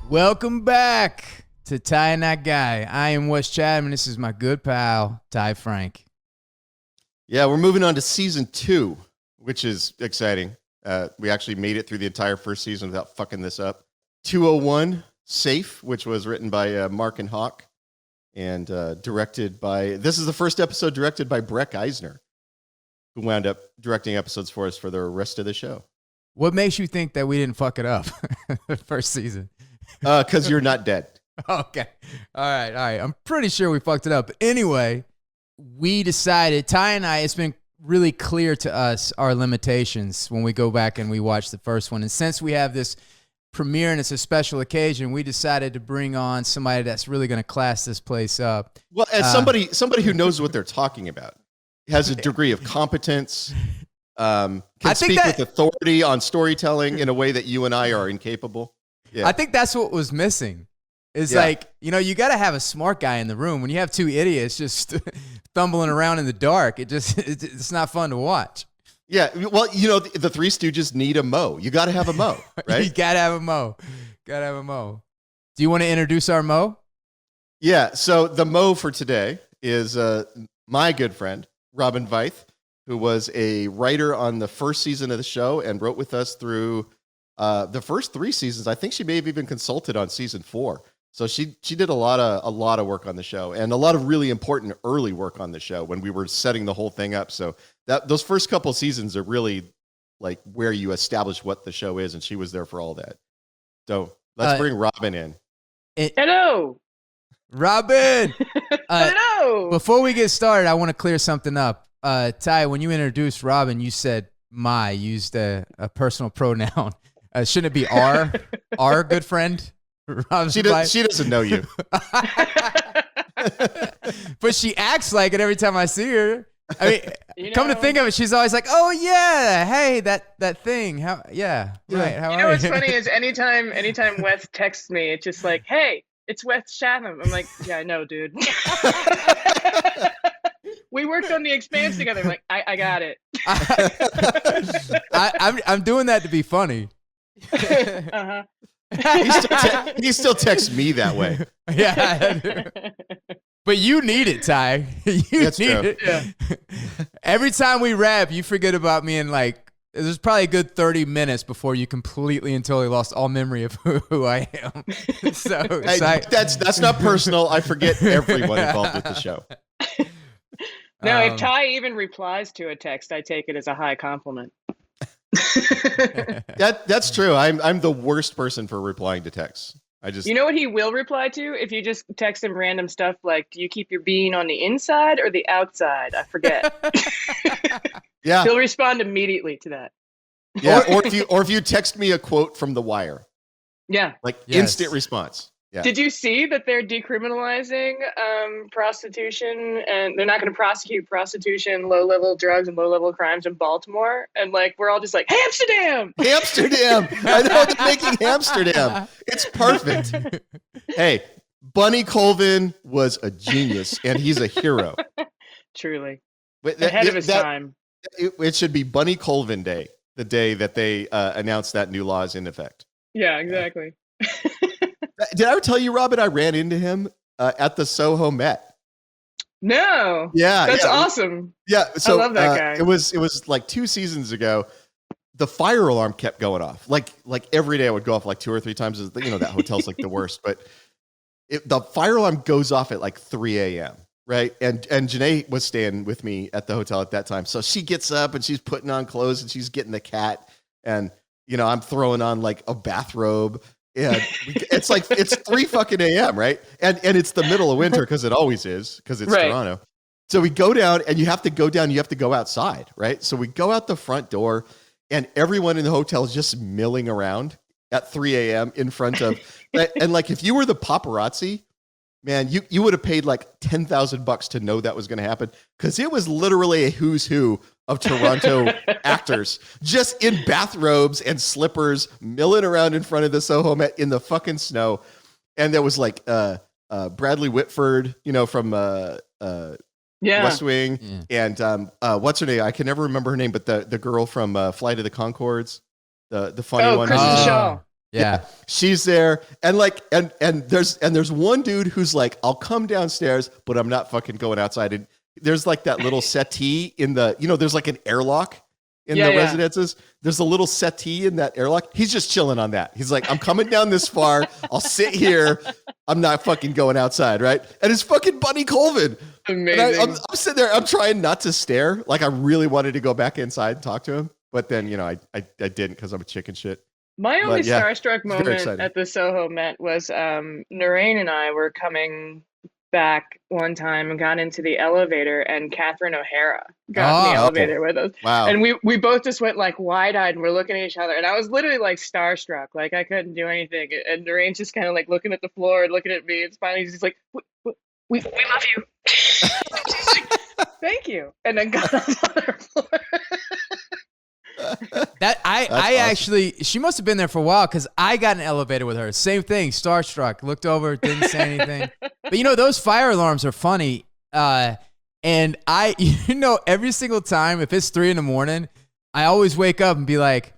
Welcome back to Ty and That Guy. I am Wes Chatham, and this is my good pal, Ty Franck. Yeah, we're moving on to season 2, which is exciting. We actually made it through the entire first season without fucking this up. 201, Safe, which was written by Mark and Hawk and directed by... This is the first episode directed by Breck Eisner, who wound up directing episodes for us for the rest of the show. What makes you think that we didn't fuck it up the first season? Because you're not dead. Okay. All right. I'm pretty sure we fucked it up. But anyway, we decided, Ty and I, it's been really clear to us our limitations when we go back and we watch the first one. And since we have this premiere and it's a special occasion, we decided to bring on somebody that's really going to class this place up. Well, as somebody who knows what they're talking about, has a degree of competence, can speak with authority on storytelling in a way that you and I are incapable. Yeah. I think that's what was missing. It's like, you got to have a smart guy in the room. When you have two idiots just stumbling around in the dark, it's not fun to watch. Yeah, well, the Three Stooges need a Mo. You got to have a Mo, right? You got to have a Mo. Got to have a Mo. Do you want to introduce our Mo? Yeah, so the Mo for today is my good friend, Robin Veith, who was a writer on the first season of the show and wrote with us through the first 3 seasons. I think she may have even consulted on season 4. So she did a lot of work on the show and a lot of really important early work on the show when we were setting the whole thing up. So those first couple seasons are really like where you establish what the show is, and she was there for all that. So let's bring Robin in. Hello, Robin. Hello. Before we get started, I want to clear something up. Ty, when you introduced Robin, you said "my," used a personal pronoun. Shouldn't it be our good friend? She doesn't know you. But she acts like it every time I see her. I mean, come to think of it, she's always like, "Oh yeah, hey, that thing, how right." How what's funny is anytime Wes texts me, it's just like, "Hey, it's Wes Chatham." I'm like, "Yeah, I know, dude." We worked on the Expanse together. I'm like, I got it. I'm doing that to be funny. Uh-huh. He still texts me that way. Yeah. But you need it, Ty. That's need true. it. Yeah. Every time we rap, you forget about me, and like there's probably a good 30 minutes before you completely and totally lost all memory of who I am. So that's not personal. I forget everyone involved with the show. No, if Ty even replies to a text, I take it as a high compliment. That's true. I'm the worst person for replying to texts. You know what he will reply to if you just text him random stuff like, "Do you keep your bean on the inside or the outside?" I forget. Yeah, he'll respond immediately to that. Yeah, or if you text me a quote from The Wire. Yeah, instant response. Yeah. Did you see that they're decriminalizing prostitution, and they're not going to prosecute prostitution, low-level drugs, and low-level crimes in Baltimore? And like, we're all just like, Amsterdam! Amsterdam! I know they're making Amsterdam. It's perfect. Hey, Bunny Colvin was a genius, and he's a hero. Truly. But ahead of his time. It should be Bunny Colvin Day, the day that they announced that new law is in effect. Yeah, exactly. Did I ever tell you, Robin, I ran into him at the Soho Met? No. Yeah. That's awesome. Yeah. So I love that guy. It was like 2 seasons ago. The fire alarm kept going off. Like every day it would go off like 2 or 3 times. That hotel's like the worst. But the fire alarm goes off at like 3 a.m., right? And Janae was staying with me at the hotel at that time. So she gets up and she's putting on clothes and she's getting the cat. And, I'm throwing on like a bathrobe. Yeah, it's 3 fucking a.m., right? And it's the middle of winter because it always is, because it's Toronto. So we go down, and you have to go outside, right? So we go out the front door, and everyone in the hotel is just milling around at 3 a.m. in front of, and like if you were the paparazzi, man, you would have paid like $10,000 to know that was going to happen, because it was literally a who's who of Toronto actors just in bathrobes and slippers milling around in front of the Soho Met in the fucking snow. And there was like Bradley Whitford, from West Wing, and what's her name? I can never remember her name, but the girl from Flight of the Conchords, the funny one. Kristen Shaw. Yeah. She's there, and like, and there's one dude who's like, I'll come downstairs, but I'm not fucking going outside. And there's like that little settee in the, there's like an airlock in the residences. There's a little settee in that airlock. He's just chilling on that. He's like, I'm coming down this far. I'll sit here. I'm not fucking going outside, right? And it's fucking Bunny Colvin. Amazing. I'm sitting there. I'm trying not to stare. Like I really wanted to go back inside and talk to him, but then I didn't because I'm a chicken shit. My only starstruck moment at the Soho Met was Narain and I were coming back one time and got into the elevator, and Catherine O'Hara got in the elevator with us. Wow. And we both just went like wide-eyed, and we're looking at each other, and I was literally like starstruck, like I couldn't do anything. And Narain's just kind of like looking at the floor and looking at me, and finally he's just like, we love you. Thank you. And then got on the other floor. That I awesome. actually, she must have been there for a while because I got in an elevator with her. Same thing, starstruck. Looked over, didn't say anything. But those fire alarms are funny. And I, every single time, if it's 3 a.m, I always wake up and be like,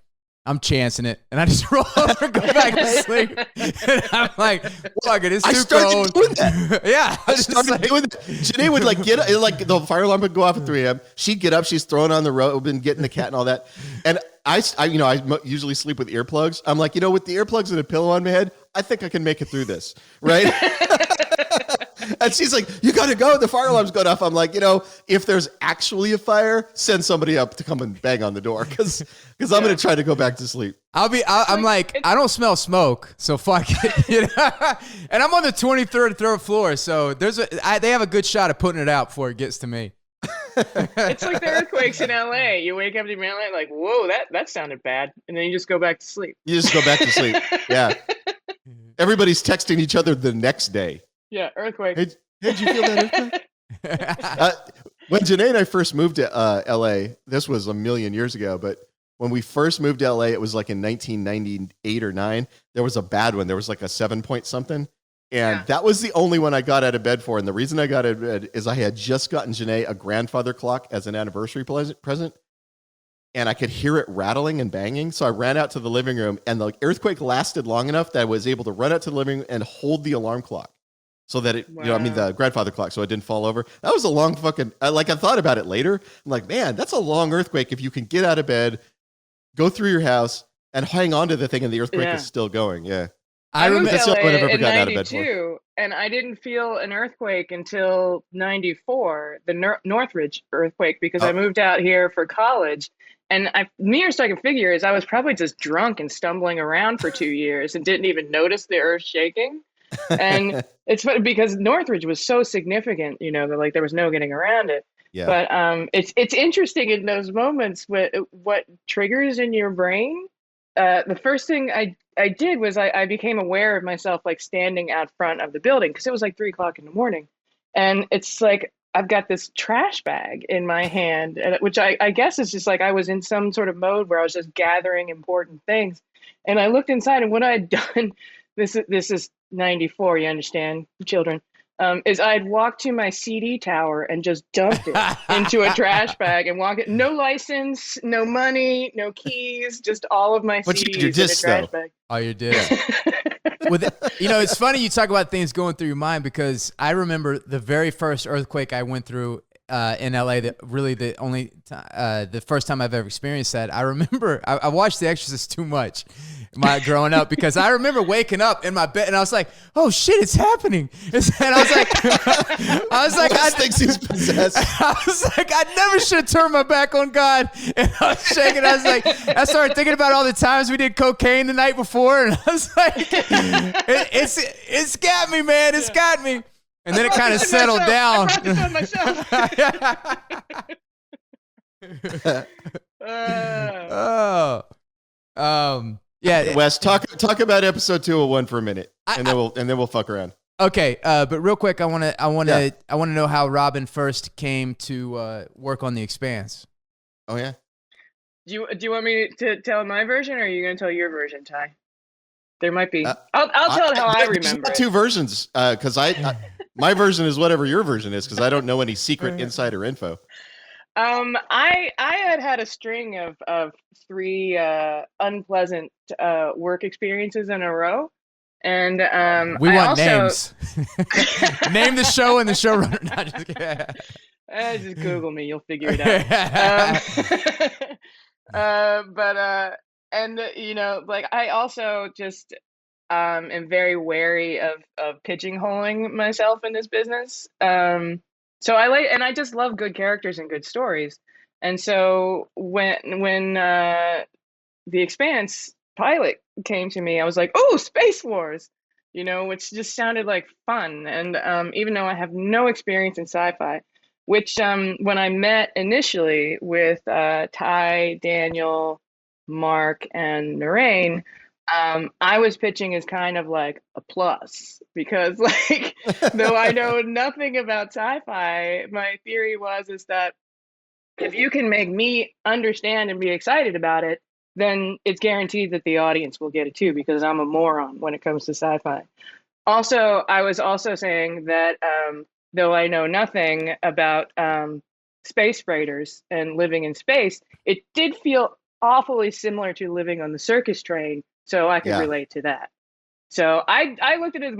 I'm chancing it, and I just roll over and go back to sleep. And I'm like, fuck it, it's too cold. Doing that. Yeah, I started doing that. Janae would like get like the fire alarm would go off at 3 a.m. She'd get up, she's throwing on the robe and getting the cat and all that. And I usually sleep with earplugs. I'm like, with the earplugs and a pillow on my head, I think I can make it through this, right? And she's like, you got to go. The fire alarm's going off. I'm like, if there's actually a fire, send somebody up to come and bang on the door because I'm going to try to go back to sleep. I'm like, I don't smell smoke, so fuck it. And I'm on the 23rd floor, so they have a good shot of putting it out before it gets to me. It's like the earthquakes in LA. You wake up in LA like, whoa, that sounded bad. And then you just go back to sleep. You just go back to sleep. Yeah. Everybody's texting each other the next day. Yeah, earthquake. Hey, did you feel that earthquake? When Janae and I first moved to LA, this was a million years ago, but when we first moved to LA, it was like in 1998 or 9. There was a bad one. There was like a 7-point something. And that was the only one I got out of bed for. And the reason I got out of bed is I had just gotten Janae a grandfather clock as an anniversary present. And I could hear it rattling and banging. So I ran out to the living room, and the earthquake lasted long enough that I was able to run out to the living room and hold the alarm clock. So that the grandfather clock, so it didn't fall over. That was a long fucking, I thought about it later. I'm like, man, that's a long earthquake if you can get out of bed, go through your house, and hang on to the thing, and the earthquake is still going. Yeah. I moved to LA in 92, and I didn't feel an earthquake until 94, the Northridge earthquake, because I moved out here for college. And nearest I can figure is I was probably just drunk and stumbling around for 2 years and didn't even notice the earth shaking. And it's funny because Northridge was so significant, that like there was no getting around it. Yeah. But it's interesting in those moments what triggers in your brain. The first thing I did was I became aware of myself like standing out front of the building because it was like 3:00 a.m. And it's like I've got this trash bag in my hand, which I guess is just like I was in some sort of mode where I was just gathering important things. And I looked inside, and what I had done, this is 94, you understand, children, is I'd walk to my CD tower and just dumped it into a trash bag and walk it. No license, no money, no keys, just all of my CDs in a trash bag. Oh, you did. It's funny you talk about things going through your mind because I remember the very first earthquake I went through in LA. That really the first time I've ever experienced that. I remember I watched The Exorcist too much. Growing up, because I remember waking up in my bed and I was like, "Oh shit, it's happening!" And I was like, I think he's possessed. I was like, I never should have turned my back on God. And I was shaking. I was like, I started thinking about all the times we did cocaine the night before, and I was like, it's got me, man, it's got me. And then it kind of settled down. I brought this on myself. Yeah, Wes, talk about episode 201 for a minute, and then we'll fuck around. Okay, but real quick, I want to know how Robin first came to work on the Expanse. Oh yeah. Do you want me to tell my version, or are you going to tell your version, Ty? There might be. I'll tell it how I remember. There's 2 versions, because my version is whatever your version is, because I don't know any secret insider info. I had a string of 3 unpleasant work experiences in a row, and We I want also names. Name the show and the showrunner. No, just kidding. just Google me, you'll figure it out. But you know, like I also just am very wary of pigeonholing myself in this business. So I just love good characters and good stories. And so when the Expanse pilot came to me, I was like, "Oh, Space Wars," you know, which just sounded like fun. And even though I have no experience in sci-fi, which when I met initially with Ty, Daniel, Mark, and Narain, I was pitching as kind of like a plus because, like, though I know nothing about sci-fi, my theory is that if you can make me understand and be excited about it, then it's guaranteed that the audience will get it too, because I'm a moron when it comes to sci-fi. Also, I was also saying that though I know nothing about space freighters and living in space, it did feel awfully similar to living on the circus train, so I could relate to that. So I looked at it as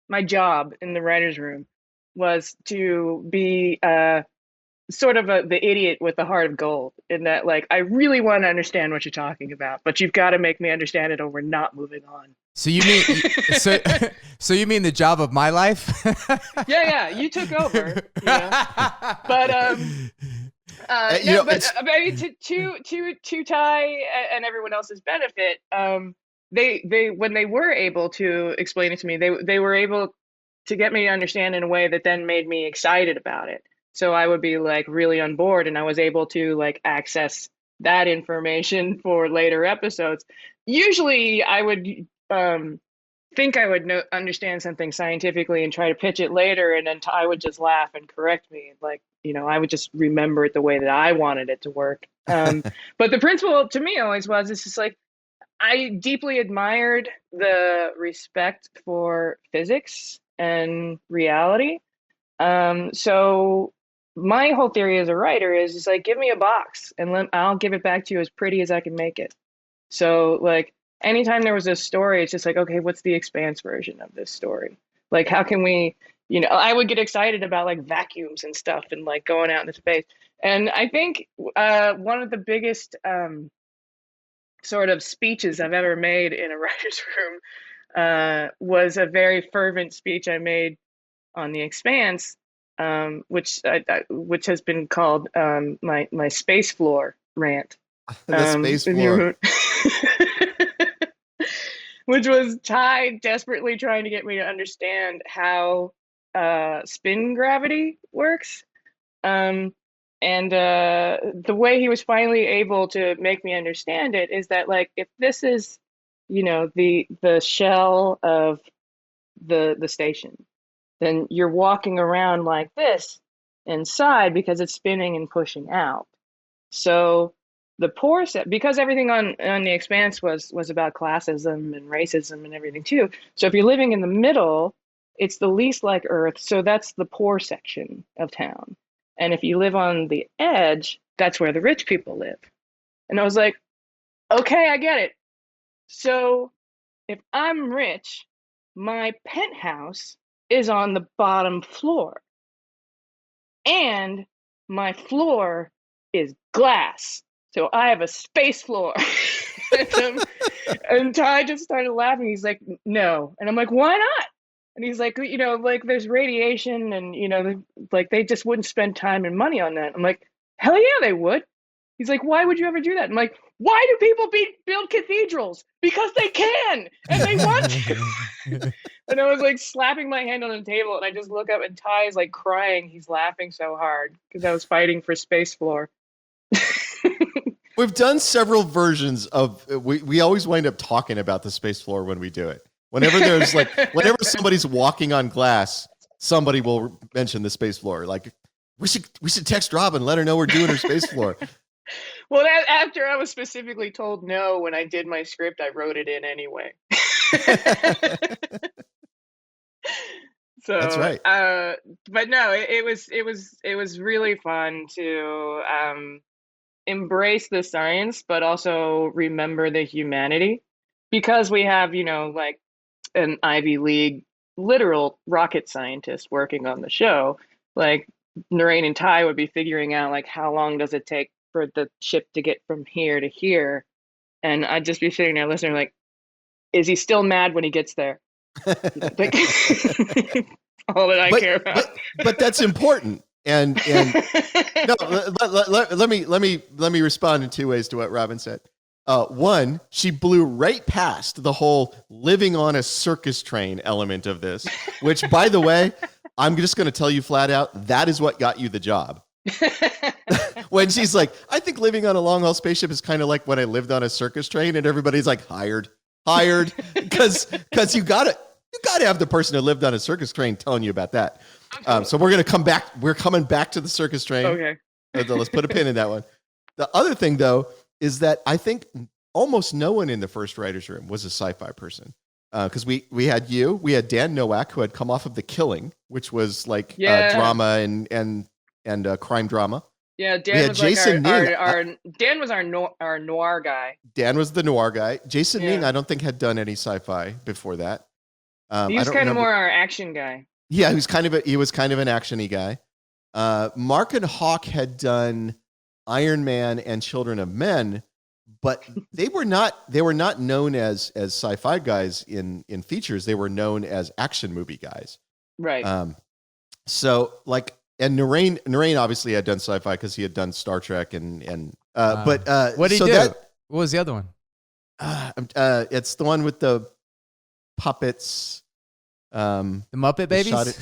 my job in the writer's room was to be sort of the idiot with the heart of gold, in that, like, I really want to understand what you're talking about, but you've got to make me understand it or we're not moving on. So you mean so you mean the job of my life? Yeah, you took over. You know? But I mean, to Ty and everyone else's benefit, they when they were able to explain it to me, they were able to get me to understand in a way that then made me excited about it. So I would be like really on board, and I was able to like access that information for later episodes. Usually I would think I would understand something scientifically and try to pitch it later, and then Ty would just laugh and correct me. Like, you know, I would just remember it the way that I wanted it to work. But the principle to me always was, it's just like, I deeply admired the respect for physics and reality. So my whole theory as a writer is just like, give me a box and I'll give it back to you as pretty as I can make it. So like anytime there was a story, it's just like, okay, what's the Expanse version of this story? Like, how can we, you know, I would get excited about like vacuums and stuff and like going out into space. And I think one of the biggest sort of speeches I've ever made in a writer's room was a very fervent speech I made on the Expanse, which has been called my space floor rant. The space floor. Which was Ty desperately trying to get me to understand how spin gravity works. And the way he was finally able to make me understand it is that, like, if this is, you know, the shell of the station, then you're walking around like this inside because it's spinning and pushing out. So the poor set, because everything on the Expanse was about classism and racism and everything too. So if you're living in the middle, it's the least like Earth. So that's the poor section of town. And if you live on the edge, that's where the rich people live. And I was like, okay, I get it. So if I'm rich, my penthouse is on the bottom floor. And my floor is glass. So I have a space floor. And Ty just started laughing. He's like, no. And I'm like, why not? And he's like, you know, like, there's radiation and, you know, like, they just wouldn't spend time and money on that. I'm like, hell yeah, they would. He's like, why would you ever do that? I'm like, why do people build cathedrals? Because they can, and they want to. And I was like slapping my hand on the table, and I just look up, and Ty is like crying. He's laughing so hard because I was fighting for space floor. We've done several versions of, we always wind up talking about the space floor when we do it. Whenever there's like, whenever somebody's walking on glass, somebody will mention the space floor. Like, we should text Robin, let her know we're doing her space floor. Well, after I was specifically told no when I did my script, I wrote it in anyway. So That's right. But no, it was really fun to embrace the science, but also remember the humanity, because we have, like an Ivy League literal rocket scientist working on the show. Like Narain and Ty would be figuring out like how long does it take for the ship to get from here to here, and I'd just be sitting there listening, like, is he still mad when he gets there? Like, all that I care about. But that's important. And no, let me respond in two ways to what Robin said. One, she blew right past the whole living on a circus train element of this, which, by the way, I'm just going to tell you flat out, that is what got you the job. When she's like, I think living on a long haul spaceship is kind of like when I lived on a circus train, and everybody's like, hired, because you gotta have the person who lived on a circus train telling you about that. So we're coming back to the circus train. Okay. Let's put a pin in that one. The other thing, though, is that I think almost no one in the first writer's room was a sci-fi person. Because we had Dan Nowak, who had come off of The Killing, which was like drama and crime drama. Yeah, Dan was Jason Ning. Dan was our noir guy. Dan was the noir guy. Jason Ning, I don't think, had done any sci-fi before that. He was kind of more our action guy. Yeah, he was kind of an action-y guy. Mark and Hawk had done Iron Man and Children of Men, but they were not known as sci-fi guys in features. They were known as action movie guys. Right. So like, and Narain obviously had done sci-fi because he had done Star Trek and but what did he do? What was the other one? It's the one with the puppets. The Muppet Babies?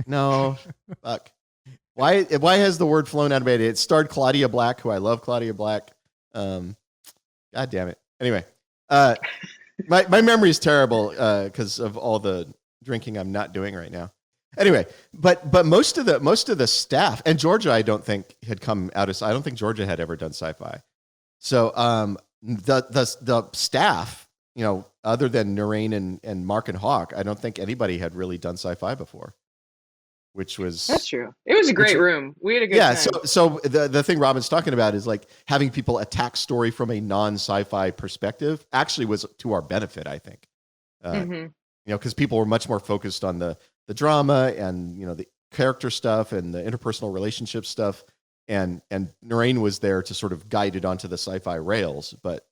No, fuck. Why has the word flown out of my head? It starred Claudia Black, who I love Claudia Black. God damn it. Anyway, my memory is terrible because of all the drinking I'm not doing right now. Anyway, but most of the staff, and Georgia, I don't think had come out of. I don't think Georgia had ever done sci-fi. So the staff, other than Narain and Mark and Hawk, I don't think anybody had really done sci-fi before. That's true. It was a great room. We had a good time. So the thing Robin's talking about is like having people attack story from a non-sci-fi perspective actually was to our benefit, I think. Because people were much more focused on the drama and the character stuff and the interpersonal relationship stuff, and Narain was there to sort of guide it onto the sci-fi rails, but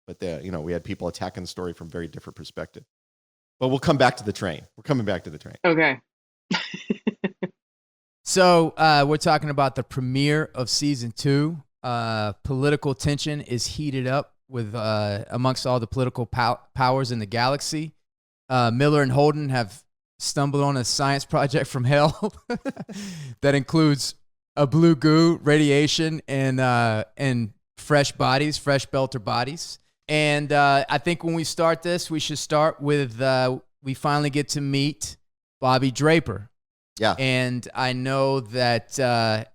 we had people attacking the story from very different perspective. But we'll come back to the train. We're coming back to the train. Okay. So we're talking about the premiere of season 2. Political tension is heated up with amongst all the political powers in the galaxy. Miller and Holden have stumbled on a science project from hell that includes a blue goo, radiation, and fresh belter bodies. And I think when we start this, we should start with we finally get to meet Bobby Draper. Yeah. And I know that,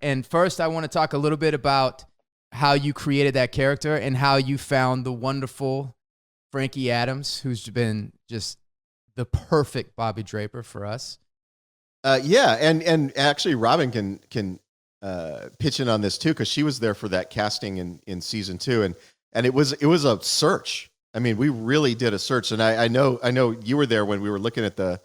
and first I want to talk a little bit about how you created that character and how you found the wonderful Frankie Adams, who's been just the perfect Bobby Draper for us. Yeah. And actually Robin can pitch in on this too, because she was there for that casting in season 2. And it was a search. I mean, we really did a search. And I know you were there when we were looking at the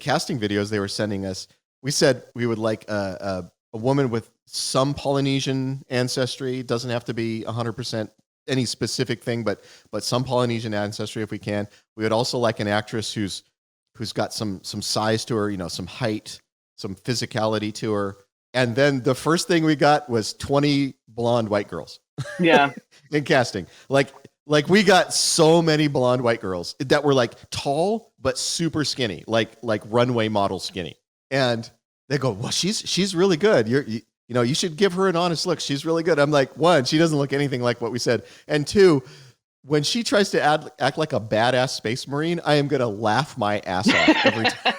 casting videos they were sending us. We said we would like a woman with some Polynesian ancestry. It doesn't have to be 100% any specific thing, but some Polynesian ancestry if we can. We would also like an actress who's got some size to her, some height, some physicality to her. And then the first thing we got was 20 blonde white girls. Yeah. In casting. Like we got so many blonde white girls that were like tall but super skinny, like runway model skinny. And they go, well, she's really good. You should give her an honest look. She's really good. I'm like, one, she doesn't look anything like what we said. And two, when she tries to act like a badass space marine, I am going to laugh my ass off every time.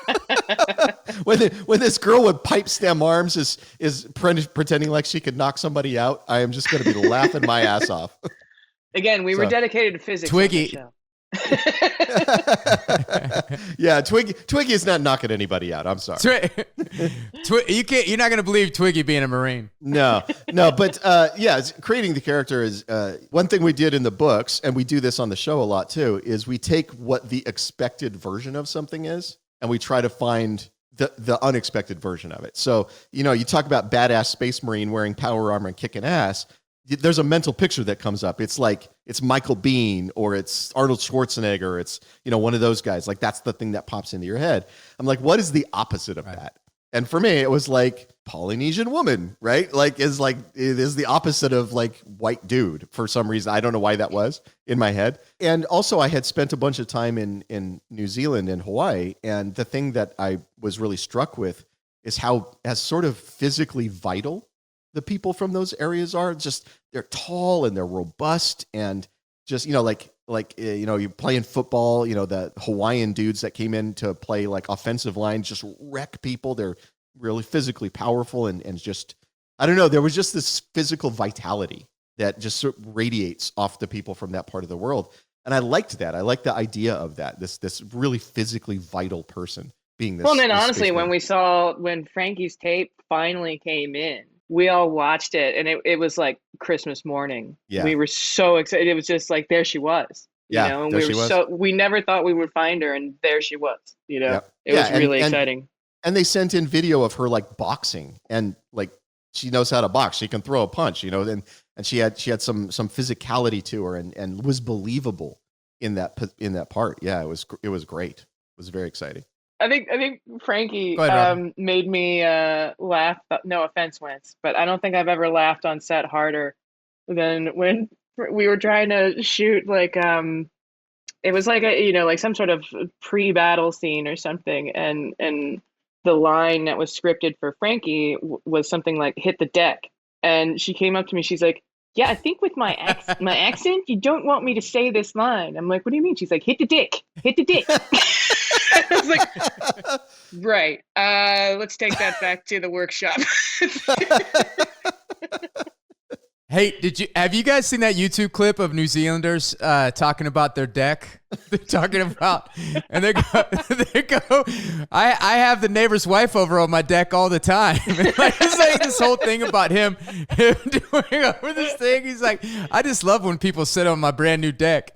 when this girl with pipe stem arms is pretending like she could knock somebody out, I am just going to be laughing my ass off. Again, we were dedicated to physics. Twiggy, Yeah, Twiggy is not knocking anybody out. I'm sorry. You're not gonna believe Twiggy being a Marine. No. But creating the character is one thing we did in the books, and we do this on the show a lot too. Is we take what the expected version of something is, and we try to find the unexpected version of it. So you talk about badass space Marine wearing power armor and kicking ass. There's a mental picture that comes up. It's like it's Michael Biehn or it's Arnold Schwarzenegger. It's one of those guys. Like that's the thing that pops into your head. I'm like, what is the opposite of that? And for me, it was like Polynesian woman, right? Like it is the opposite of like white dude for some reason. I don't know why that was in my head. And also, I had spent a bunch of time in New Zealand and Hawaii, and the thing that I was really struck with is how as sort of physically vital the people from those areas are. Just they're tall and they're robust and just you're playing football, the Hawaiian dudes that came in to play like offensive line just wreck people. They're really physically powerful and just I don't know, there was just this physical vitality that just sort of radiates off the people from that part of the world. And I liked that. I liked the idea of that. This really physically vital person being this. Well, and then honestly, when Frankie's tape finally came in, we all watched it, and it was like Christmas morning. Yeah. We were so excited. It was just like, there she was. And we never thought we would find her, and there she was. It was really exciting. And they sent in video of her like boxing, and like she knows how to box. She can throw a punch, and she had some physicality to her, and was believable in that part. Yeah, it was great. It was very exciting. I think Frankie made me laugh. No offense, Wentz, but I don't think I've ever laughed on set harder than when we were trying to shoot like it was like like some sort of pre-battle scene or something, and the line that was scripted for Frankie was something like "hit the deck," and she came up to me. She's like, "Yeah, I think with my accent, you don't want me to say this line." I'm like, "What do you mean?" She's like, "Hit the dick, hit the dick." I was like, right. Let's take that back to the workshop. Hey, have you guys seen that YouTube clip of New Zealanders talking about their deck? They're talking about, and they go, I have the neighbor's wife over on my deck all the time. It's like this whole thing about him doing over this thing. He's like, I just love when people sit on my brand new deck.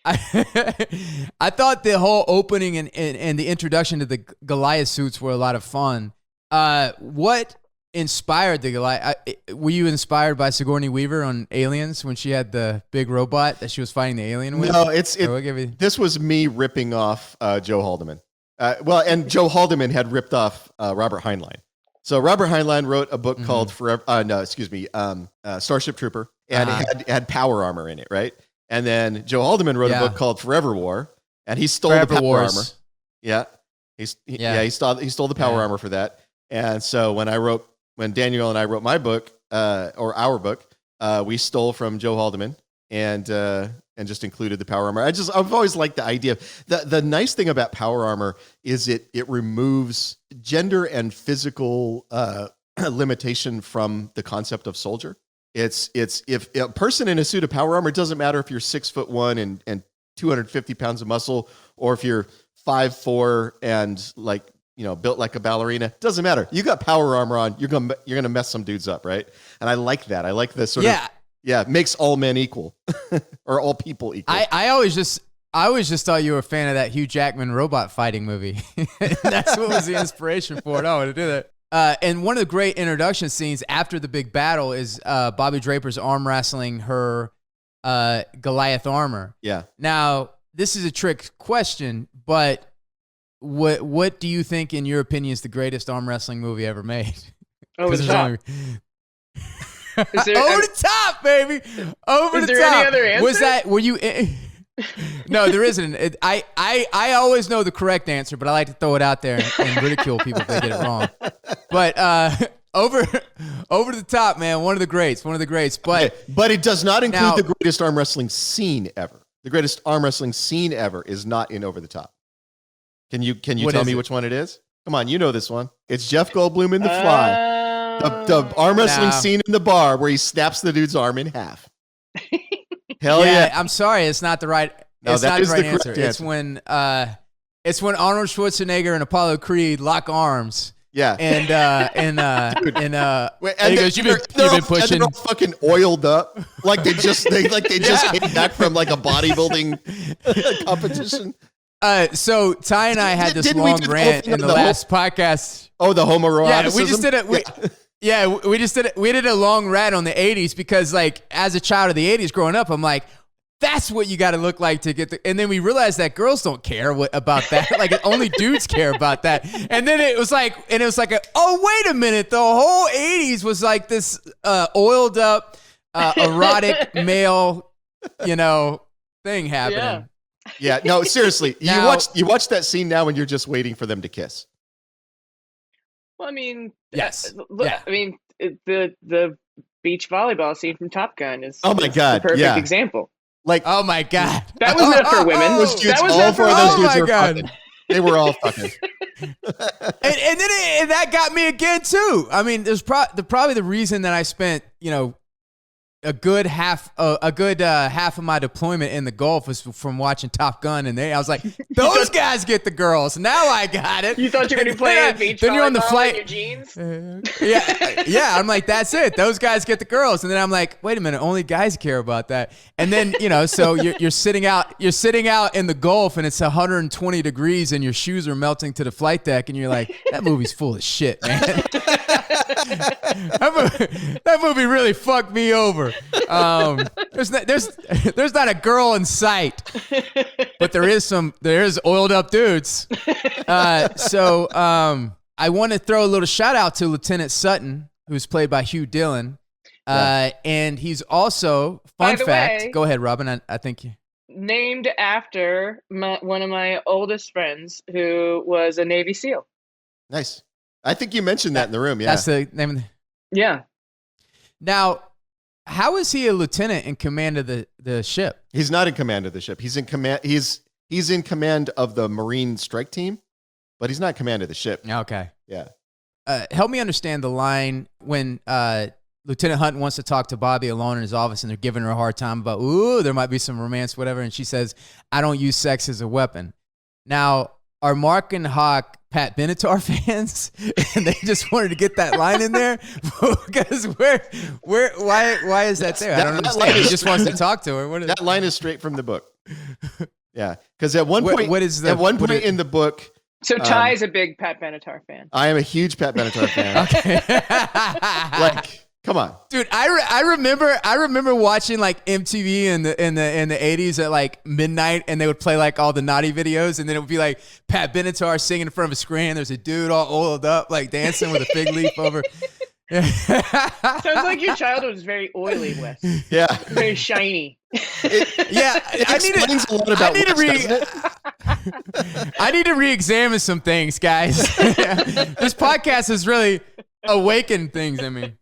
I thought the whole opening and the introduction to the Goliath suits were a lot of fun. What inspired the Goliath? Were you inspired by Sigourney Weaver on Aliens when she had the big robot that she was fighting the alien with? No, this was me ripping off Joe Haldeman. And Joe Haldeman had ripped off Robert Heinlein. So Robert Heinlein wrote a book called Starship Trooper, and it had power armor in it, right? And then Joe Haldeman wrote a book called Forever War, and he stole the power armor. Yeah, he stole the power armor for that. And so when Daniel and I wrote my book, or our book, we stole from Joe Haldeman and just included the power armor. I've always liked the idea. The nice thing about power armor is it removes gender and physical limitation from the concept of soldier. It's if a person in a suit of power armor, it doesn't matter if you're 6'1" and 250 pounds of muscle, or if you're 5'4" and like built like a ballerina. Doesn't matter. You got power armor on. You're gonna mess some dudes up, right? And I like that. I like this sort of makes all men equal or all people equal. I always just thought you were a fan of that Hugh Jackman robot fighting movie. That's what was the inspiration for it. Oh, to do that. And one of the great introduction scenes after the big battle is Bobby Draper's arm wrestling her Goliath armor. Yeah. Now, this is a trick question, but what do you think, in your opinion, is the greatest arm wrestling movie ever made? Over the top. Over the top, baby. Over the top. Is there any other answer? Were you... No, there isn't. I always know the correct answer, but I like to throw it out there and ridicule people if they get it wrong. But over the top, man, one of the greats. But it does not include the greatest arm wrestling scene ever. The greatest arm wrestling scene ever is not in Over the Top. Can you tell me which one it is? Come on, you know this one. It's Jeff Goldblum in The Fly. The arm wrestling scene in the bar where he snaps the dude's arm in half. Hell yeah. I'm sorry, it's not the right. No, it's that not is the right the answer. correct It's when Arnold Schwarzenegger and Apollo Creed lock arms. Yeah. And Wait, and he goes, you've been pushing. And they're all fucking oiled up, like they just came back from like a bodybuilding competition. So Ty and I had this Didn't we long do the rant whole in thing the on the last podcast. Oh, the homoeroticism? Yeah, we just did it. We just did it. We did a long rant on the 80s because, like, as a child of the 80s growing up, I'm like, that's what you got to look like to get the. And then we realized that girls don't care about that. Like, only dudes care about that. And then it was like, oh, wait a minute. The whole 80s was like this oiled up, erotic male, thing happening. Yeah. No, seriously. Now, you watch that scene now and you're just waiting for them to kiss. Well, I mean, yes. I mean, the beach volleyball scene from Top Gun is. Oh my God! The perfect example. Like, oh my God, that was meant for women. Those dudes, that was all four of those dudes were God. fucking. They were all fucking. and then that got me again too. I mean, there's probably the reason that I spent a good half of my deployment in the Gulf was from watching Top Gun, and I was like, those guys get the girls. Now I got it. You thought you were going to play a beach then you're on the flight in your jeans? Yeah. I'm like, that's it. Those guys get the girls, and then I'm like, wait a minute, only guys care about that. And then so you're sitting out in the Gulf, and it's 120 degrees, and your shoes are melting to the flight deck, and you're like, that movie's full of shit, man. That movie really fucked me over. There's not a girl in sight, but there is oiled up dudes. So I want to throw a little shout out to Lieutenant Sutton, who's played by Hugh Dillon, and he's also fun fact. Way, go ahead, Robin. I think named after one of my oldest friends who was a Navy SEAL. Nice. I think you mentioned that in the room. Yeah, that's the name of the. Yeah. Now, how is he a lieutenant in command of the ship? He's not in command of the ship. He's in command. He's in command of the Marine strike team, but he's not in command of the ship. Okay. Yeah. Help me understand the line when Lieutenant Hunt wants to talk to Bobby alone in his office, and they're giving her a hard time about, there might be some romance, whatever, and she says, I don't use sex as a weapon. Now, are Mark and Hawk Pat Benatar fans, and they just wanted to get that line in there? Because why is that there? I don't understand. He just wants to talk to her. That line is straight from the book. Yeah, because at one point, in the book, so Ty is a big Pat Benatar fan. I am a huge Pat Benatar fan. Okay, like. Come on, dude! I remember watching like MTV in the 80s at like midnight, and they would play like all the naughty videos, and then it would be like Pat Benatar singing in front of a screen. There's a dude all oiled up, like dancing with a fig leaf over. Sounds like your childhood was very oily, Wes. Yeah, very shiny. I need to re-examine some things, guys. This podcast has really awakened things in me.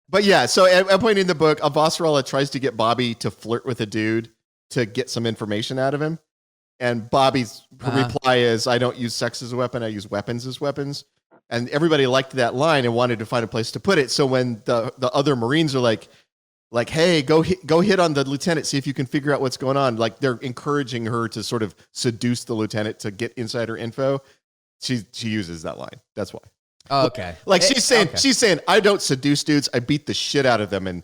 But yeah, so at a point in the book, Avasarala tries to get Bobby to flirt with a dude to get some information out of him. And Bobby's reply is, I don't use sex as a weapon, I use weapons as weapons. And everybody liked that line and wanted to find a place to put it. So when the other Marines are like, hey, go hit on the lieutenant, see if you can figure out what's going on. Like they're encouraging her to sort of seduce the lieutenant to get insider info. She uses that line. That's why. Oh, okay. Like she's saying, I don't seduce dudes. I beat the shit out of them, and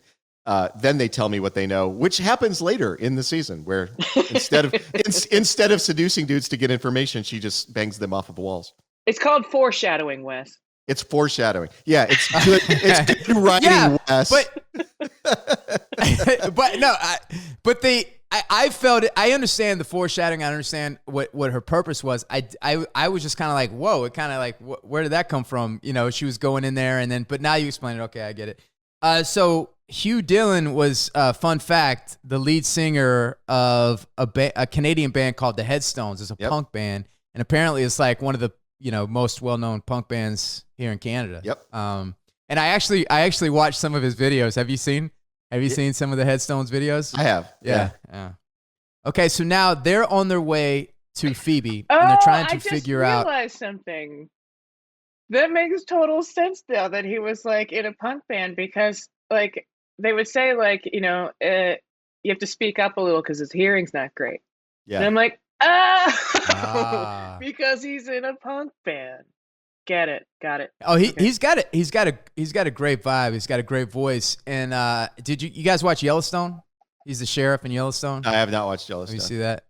then they tell me what they know, which happens later in the season, where instead of seducing dudes to get information, she just bangs them off of the walls. It's called foreshadowing, Wes. It's foreshadowing. Yeah, it's good. It's good writing, Wes. I felt it. I understand the foreshadowing. I understand what her purpose was. I was just kind of like, whoa, it kind of like, where did that come from? She was going in there, and then, but now you explain it. Okay, I get it. So Hugh Dillon was, fun fact, the lead singer of a Canadian band called the Headstones. It's a punk band, and apparently it's like one of the most well-known punk bands here in Canada. Yep. And I actually watched some of his videos. Have you seen some of the Headstones videos? I have. Yeah. Okay, so now they're on their way to Phoebe, and they're trying to figure out. I just realized something. That makes total sense, though, that he was like in a punk band, because like they would say like you have to speak up a little because his hearing's not great. Yeah. And I'm like, because he's in a punk band. Get it. Got it. Oh, he's got it. He's got a great vibe. He's got a great voice. And did you guys watch Yellowstone? He's the sheriff in Yellowstone. I have not watched Yellowstone. You see that?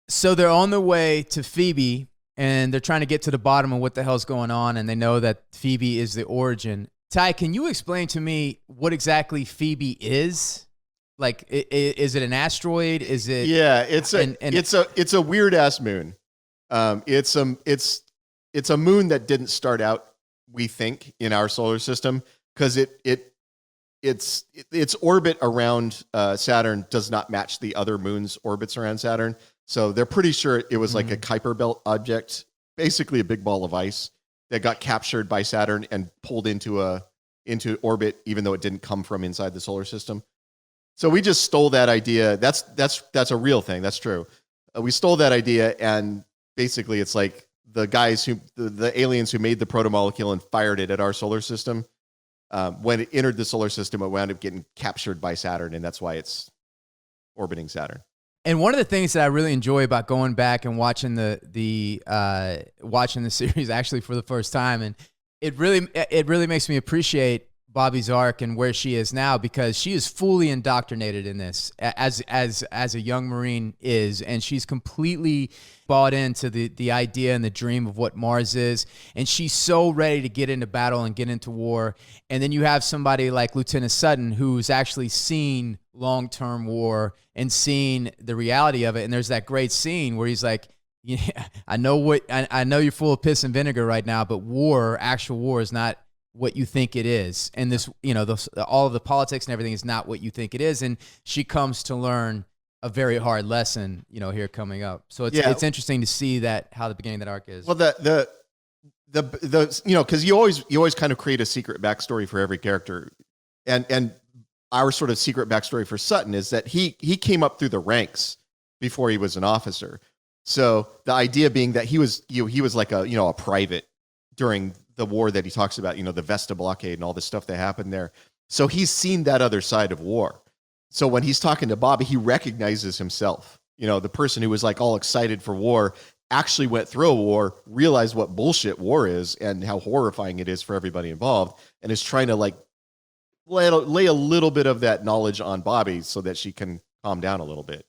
So they're on their way to Phoebe, and they're trying to get to the bottom of what the hell's going on, and they know that Phoebe is the origin. Ty, can you explain to me what exactly Phoebe is? Like, is it an asteroid? Is it? Yeah, it's a weird ass moon. It's a moon that didn't start out, we think, in our solar system, because its orbit around Saturn does not match the other moons' orbits around Saturn. So they're pretty sure it was like a Kuiper Belt object, basically a big ball of ice that got captured by Saturn and pulled into orbit, even though it didn't come from inside the solar system. So we just stole that idea. That's a real thing. That's true. We stole that idea, and basically it's like the guys the aliens who made the protomolecule and fired it at our solar system. When it entered the solar system, it wound up getting captured by Saturn, and that's why it's orbiting Saturn. And one of the things that I really enjoy about going back and watching watching the series actually for the first time, and it really makes me appreciate Bobby's arc and where she is now, because she is fully indoctrinated in this as a young Marine is, and she's completely bought into the idea and the dream of what Mars is, and she's so ready to get into battle and get into war. And then you have somebody like Lieutenant Sutton, who's actually seen long-term war and seen the reality of it. And there's that great scene where he's like, yeah, I know you're full of piss and vinegar right now, but actual war is not what you think it is. And this, all of the politics and everything is not what you think it is. And she comes to learn a very hard lesson, here coming up. So it's interesting to see how the beginning of that arc is. Well, because you always kind of create a secret backstory for every character, and our sort of secret backstory for Sutton is that he came up through the ranks before he was an officer. So the idea being that he was like a private during the war that he talks about, the Vesta blockade and all this stuff that happened there. So he's seen that other side of war. So when he's talking to Bobby, he recognizes himself. The person who was like all excited for war actually went through a war, realized what bullshit war is and how horrifying it is for everybody involved, and is trying to like lay a little bit of that knowledge on Bobby so that she can calm down a little bit.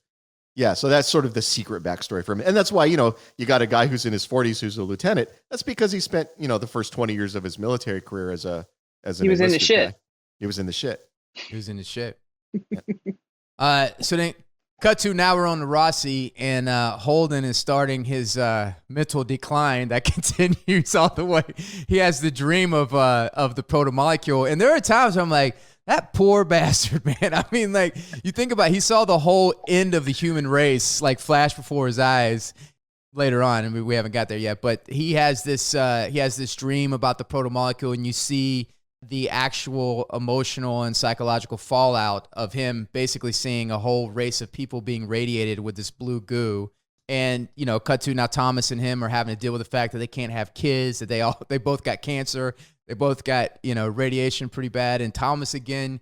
Yeah, so that's sort of the secret backstory for him. And that's why, you got a guy who's in his 40s who's a lieutenant. That's because he spent, the first 20 years of his military career as an He was in the shit. Guy. He was in the shit. He was in the shit. So then cut to now we're on the Rossi, and Holden is starting his mental decline that continues all the way. He has the dream of the protomolecule. And there are times where I'm like, that poor bastard, man. I mean, like, you think about it, he saw the whole end of the human race like flash before his eyes later on. I mean, we haven't got there yet, but he has this dream about the protomolecule, and you see the actual emotional and psychological fallout of him basically seeing a whole race of people being radiated with this blue goo. And, cut to now Thomas and him are having to deal with the fact that they can't have kids, that they both got cancer. They both got, radiation pretty bad. And Thomas, again,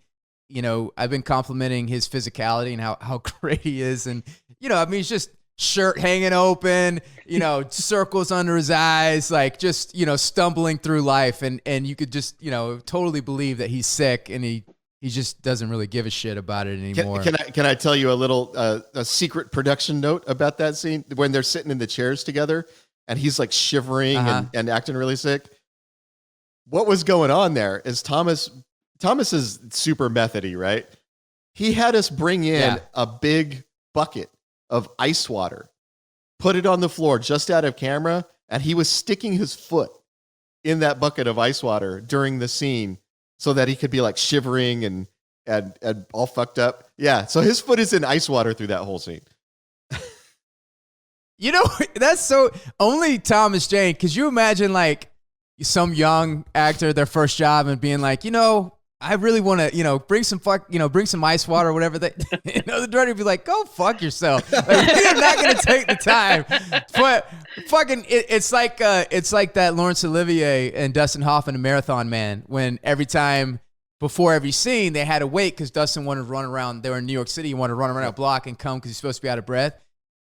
I've been complimenting his physicality and how great he is. And, he's just shirt hanging open, circles under his eyes, like just, stumbling through life. And you could just, totally believe that he's sick, and he just doesn't really give a shit about it anymore. Can I tell you a little a secret production note about that scene when they're sitting in the chairs together and he's like shivering and acting really sick? What was going on there is Thomas is super methody, right? He had us bring in a big bucket of ice water, put it on the floor just out of camera, and he was sticking his foot in that bucket of ice water during the scene so that he could be like shivering and all fucked up. Yeah, so his foot is in ice water through that whole scene. That's so only Thomas Jane. Could you imagine like some young actor, their first job, and being like, I really want to, bring some ice water or whatever. The director would be like, go fuck yourself. Like, you're not going to take the time. But fucking, it's like that Laurence Olivier and Dustin Hoffman in Marathon Man, when every time before every scene, they had to wait because Dustin wanted to run around. They were in New York City. He wanted to run around a block and come because he's supposed to be out of breath.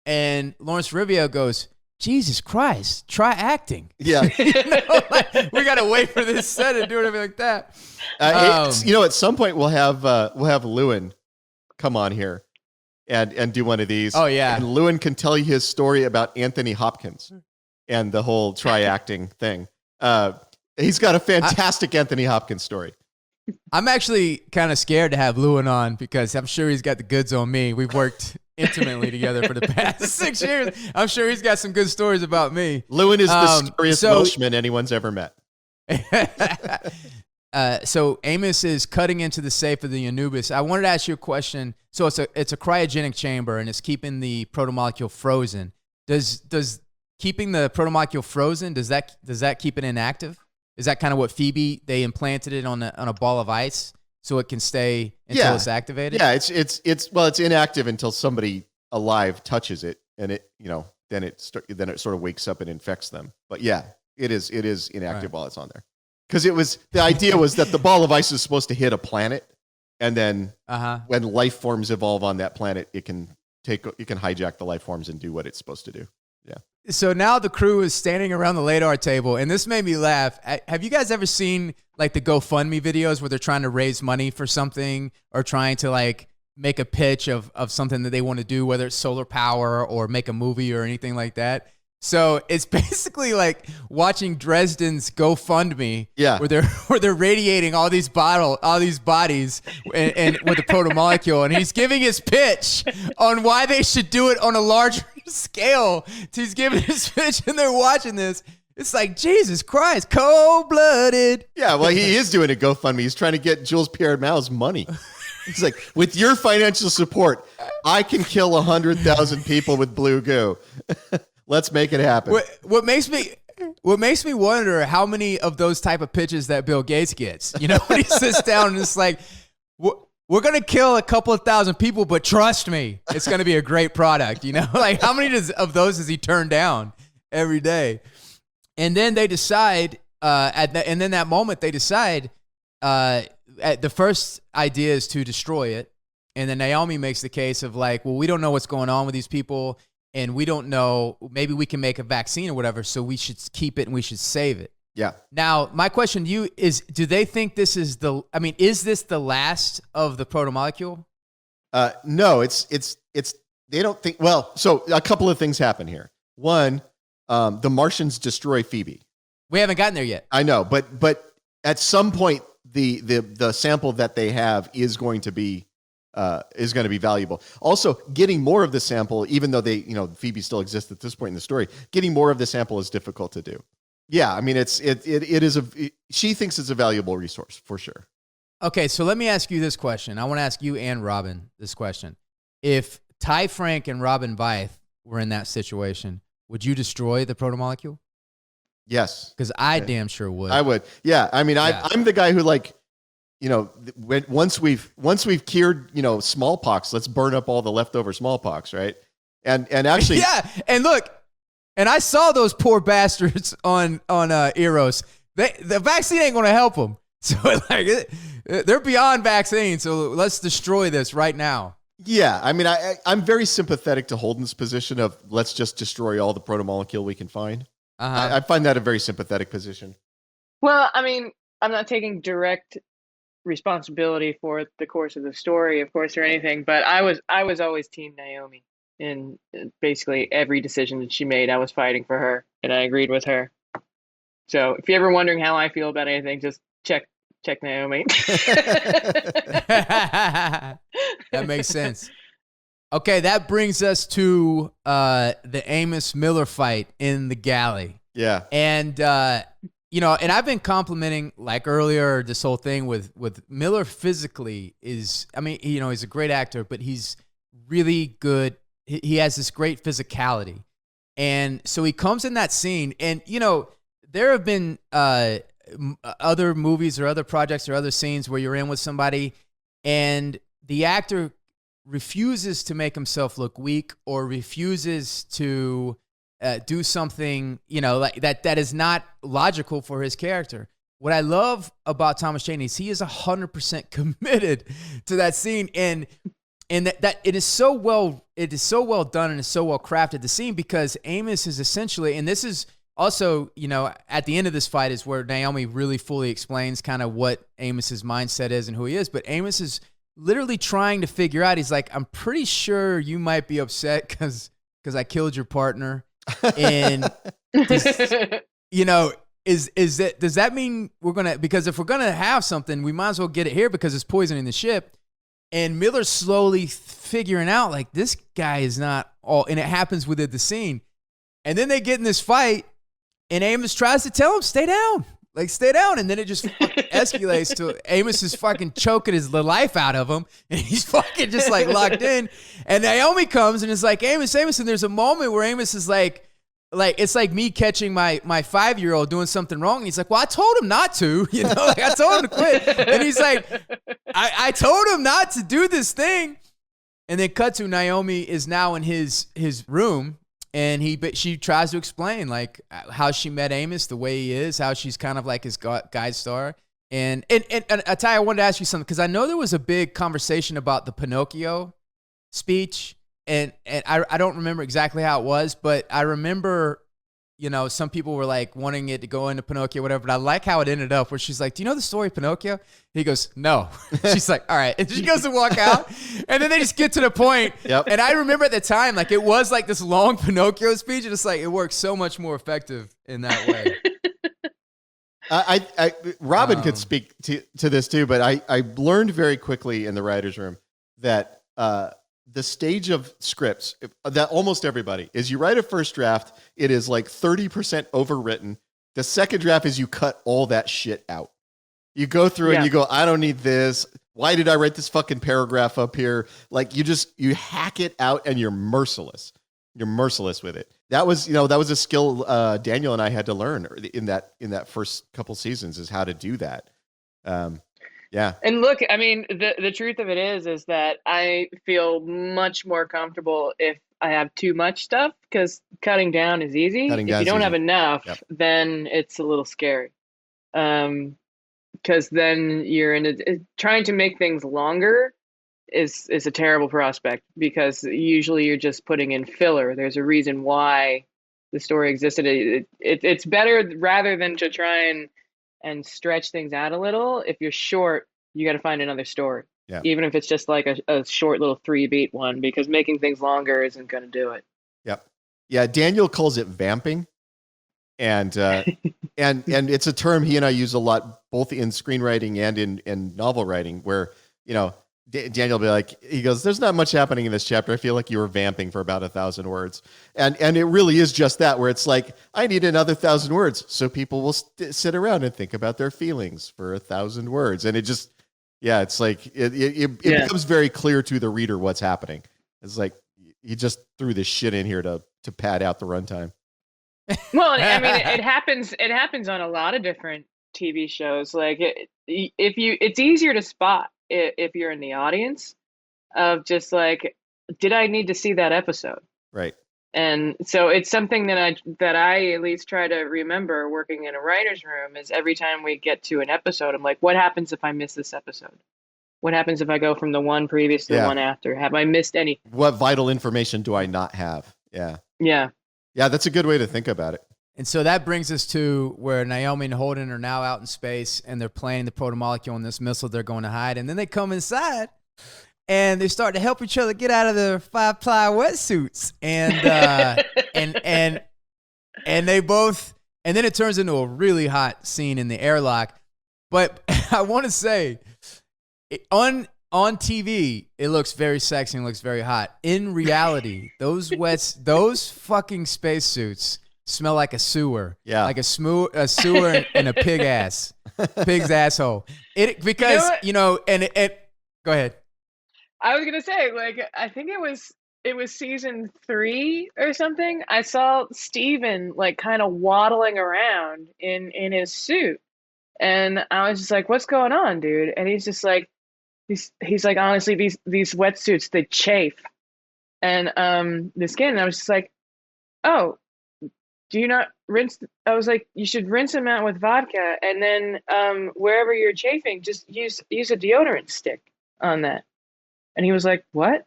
And Lawrence Olivier goes, Jesus Christ, try acting. Yeah. Like, we got to wait for this set and do everything like that. At some point we'll have Lewin come on here and do one of these. Oh, yeah. And Lewin can tell you his story about Anthony Hopkins and the whole try acting thing. He's got a fantastic Anthony Hopkins story. I'm actually kind of scared to have Lewin on because I'm sure he's got the goods on me. We've worked intimately together for the past 6 years. I'm sure he's got some good stories about me. Lewin is the scariest Welshman anyone's ever met. So Amos is cutting into the safe of the Anubis. I wanted to ask you a question. So it's a cryogenic chamber and it's keeping the protomolecule frozen. Does keeping the protomolecule frozen, does that keep it inactive? Is that kind of what Phoebe, they implanted it on a ball of ice so it can stay until it's activated? Yeah, it's inactive until somebody alive touches it, and then it sort of wakes up and infects them. But yeah, it is inactive while it's on there. Because the idea was that the ball of ice is supposed to hit a planet, and then when life forms evolve on that planet, it can hijack the life forms and do what it's supposed to do. Yeah. So now the crew is standing around the LADAR table, and this made me laugh. Have you guys ever seen like the GoFundMe videos where they're trying to raise money for something or trying to like make a pitch of something that they want to do, whether it's solar power or make a movie or anything like that? So it's basically like watching Dresden's GoFundMe, where they're radiating all these bodies and with the protomolecule, and he's giving his pitch on why they should do it on a larger scale. He's giving his pitch, and they're watching this. It's like, Jesus Christ, cold-blooded. Yeah, well, he is doing a GoFundMe. He's trying to get Jules Pierre Mao's money. He's like, with your financial support, I can kill 100,000 people with blue goo. Let's make it happen. What makes me wonder how many of those type of pitches that Bill Gates gets. You know, when he sits down and it's like, we're going to kill a couple of thousand people, but trust me, it's going to be a great product. You know, like how many of those does he turn down every day? And then they decide, that moment they decide, the first idea is to destroy it. And then Naomi makes the case of like, well, we don't know what's going on with these people. And we don't know, maybe we can make a vaccine or whatever, so we should keep it and we should save it. Yeah. Now, my question to you is, do they think this is is this the last of the protomolecule? No, they don't think, well, so a couple of things happen here. One, the Martians destroy Phoebe. We haven't gotten there yet. I know, but at some point, the sample that they have is going to be valuable. Also, getting more of the sample, even though Phoebe still exists at this point in the story, getting more of the sample is difficult to do. Yeah, I mean, she thinks it's a valuable resource for sure. Okay, so let me ask you this question. I want to ask you and Robin this question. If Ty Franck and Robin Veith were in that situation, would you destroy the protomolecule? Yes. Because I damn sure would. I would. Yeah. I mean, I'm the guy who once we've cured, smallpox, let's burn up all the leftover smallpox, right? And actually, yeah. And look, and I saw those poor bastards on Eros. The vaccine ain't going to help them. So like, they're beyond vaccine. So let's destroy this right now. Yeah, I mean, I'm very sympathetic to Holden's position of let's just destroy all the protomolecule we can find. I find that a very sympathetic position. Well, I mean, I'm not taking direct responsibility for the course of the story, of course, or anything, but I was always Team Naomi in basically every decision that she made. I was fighting for her, and I agreed with her. So if you're ever wondering how I feel about anything, just check Naomi. That makes sense. Okay, that brings us to the Amos Miller fight in the galley. Yeah. And and I've been complimenting like earlier this whole thing with Miller physically he's a great actor, but he's really good. He has this great physicality. And so he comes in that scene and there have been other movies or other projects or other scenes where you're in with somebody and the actor refuses to make himself look weak or refuses to do something, like that is not logical for his character. what I love about Thomas Jane is he is 100% committed to that scene, and that it is so well done and it's so well crafted, the scene, because Amos is essentially, and this is also, you know, at the end of this fight is where Naomi really fully explains kind of what Amos's mindset is and who he is. But Amos is literally trying to figure out, he's like, I'm pretty sure you might be upset because I killed your partner. And, you know, does that mean because if we're going to have something, we might as well get it here because it's poisoning the ship. And Miller's slowly figuring out, like, this guy is not all, and it happens within the scene. And then they get in this fight, and Amos tries to tell him, stay down. Like, stay down. And then it just escalates to Amos is fucking choking the life out of him. And he's fucking just, like, locked in. And Naomi comes and is like, Amos. And there's a moment where Amos is like, it's like me catching my 5-year-old doing something wrong. And he's like, well, I told him not to. You know, like, I told him to quit. And he's like, I told him not to do this thing. And then cut to Naomi is now in his room. And she tries to explain, like, how she met Amos, the way he is, how she's kind of like his guide star. And Ty, I wanted to ask you something, because I know there was a big conversation about the Pinocchio speech, and I don't remember exactly how it was, but I remember, you know, some people were like wanting it to go into Pinocchio, whatever. But I like how it ended up, where she's like, "Do you know the story of Pinocchio?" He goes, "No." She's like, "All right," and she goes to walk out, and then they just get to the point. Yep. And I remember at the time, like, it was like this long Pinocchio speech, and it's like it works so much more effective in that way. Robin could speak to this too, but I learned very quickly in the writers' room that the stage of scripts that almost everybody is, you write a first draft, it is like 30% overwritten. The second draft is you cut all that shit out. You go through and you go, I don't need this. Why did I write this fucking paragraph up here? Like, you hack it out, and you're merciless. You're merciless with it. That was a skill Daniel and I had to learn in that first couple seasons, is how to do that. Yeah. And look, I mean, the truth of it is that I feel much more comfortable if I have too much stuff, because cutting down is easy. If you don't have enough, then it's a little scary. Because then you're trying to make things longer is a terrible prospect, because usually you're just putting in filler. There's a reason why the story existed. It's better, rather than to try and stretch things out a little. If you're short, you got to find another story. Yeah. Even if it's just like a short little 3-beat one, because making things longer isn't going to do it. Yep. Yeah. Daniel calls it vamping. And and it's a term he and I use a lot, both in screenwriting and in novel writing, where, you know, Daniel will be like, he goes, there's not much happening in this chapter. I feel like you were vamping for about 1,000 words. And it really is just that, where it's like, I need another 1,000 words so people will sit around and think about their feelings for 1,000 words. And it just, it's like, it becomes very clear to the reader what's happening. It's like, you just threw this shit in here to pad out the runtime. Well, I mean, it happens on a lot of different TV shows. Like, it's easier to spot if you're in the audience, of just like, did I need to see that episode? Right. And so it's something that I at least try to remember working in a writer's room, is every time we get to an episode, I'm like, what happens if I miss this episode? What happens if I go from the one previous to the one after? Have I missed any? What vital information do I not have? Yeah. Yeah. Yeah, that's a good way to think about it. And so that brings us to where Naomi and Holden are now out in space, and they're planning the protomolecule on this missile they're going to hide. And then they come inside, and they start to help each other get out of their 5-ply wetsuits. And they both, and then it turns into a really hot scene in the airlock. But I want to say, on TV, it looks very sexy and looks very hot. In reality, those fucking spacesuits smell like a sewer. Yeah. Like a sewer and a pig's asshole. Because go ahead. I was gonna say, like, I think it was season 3 or something. I saw Steven like kind of waddling around in his suit, and I was just like, what's going on, dude? And he's just like, he's like, honestly, these wetsuits, they chafe, and the skin. And I was just like, oh, do you not rinse? I was like, you should rinse them out with vodka, and then wherever you're chafing, just use a deodorant stick on that. And he was like, what?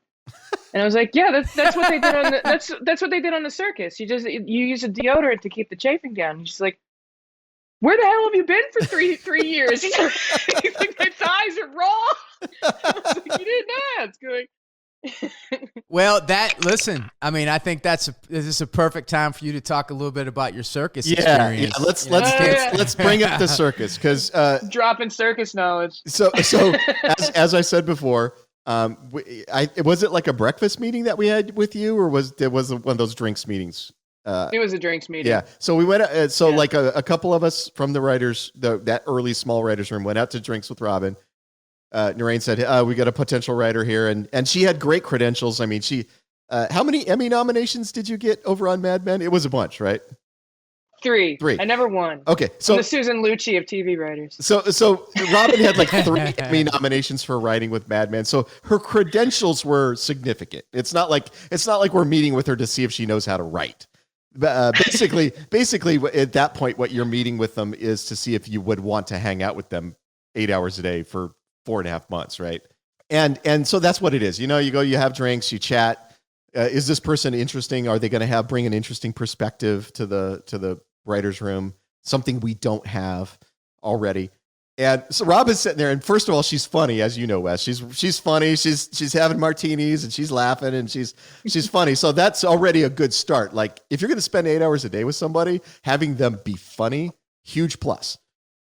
And I was like, yeah, that's what they did on the that's what they did on the circus. You use a deodorant to keep the chafing down. And she's like, where the hell have you been for three years? He's like, my thighs are raw. I was like, you didn't ask. Well, listen, I mean, I think this is a perfect time for you to talk a little bit about your circus experience. Yeah, let's bring up the circus, because dropping circus knowledge. So as I said before, was it like a breakfast meeting that we had with you, or was it one of those drinks meetings? It was a drinks meeting. Yeah. So we went. Like a couple of us from the writers, that early small writers room, went out to drinks with Robin. Noreen said, we got a potential writer here, and she had great credentials. I mean, how many Emmy nominations did you get over on Mad Men? It was a bunch, right? Three. I never won. Okay, so I'm the Susan Lucci of TV writers. So Robin had like 3 Emmy nominations for writing with Mad Men. So her credentials were significant. It's not like we're meeting with her to see if she knows how to write. Basically, at that point, what you're meeting with them is to see if you would want to hang out with them 8 hours a day for 4.5 months, right? And so that's what it is. You know, you go, you have drinks, you chat. Is this person interesting? Are they going to bring an interesting perspective to the writer's room? Something we don't have already. And so Robin's sitting there, and first of all, she's funny, as you know, Wes. She's funny. She's having martinis and she's laughing and she's funny. So that's already a good start. Like, if you're going to spend 8 hours a day with somebody, having them be funny, huge plus.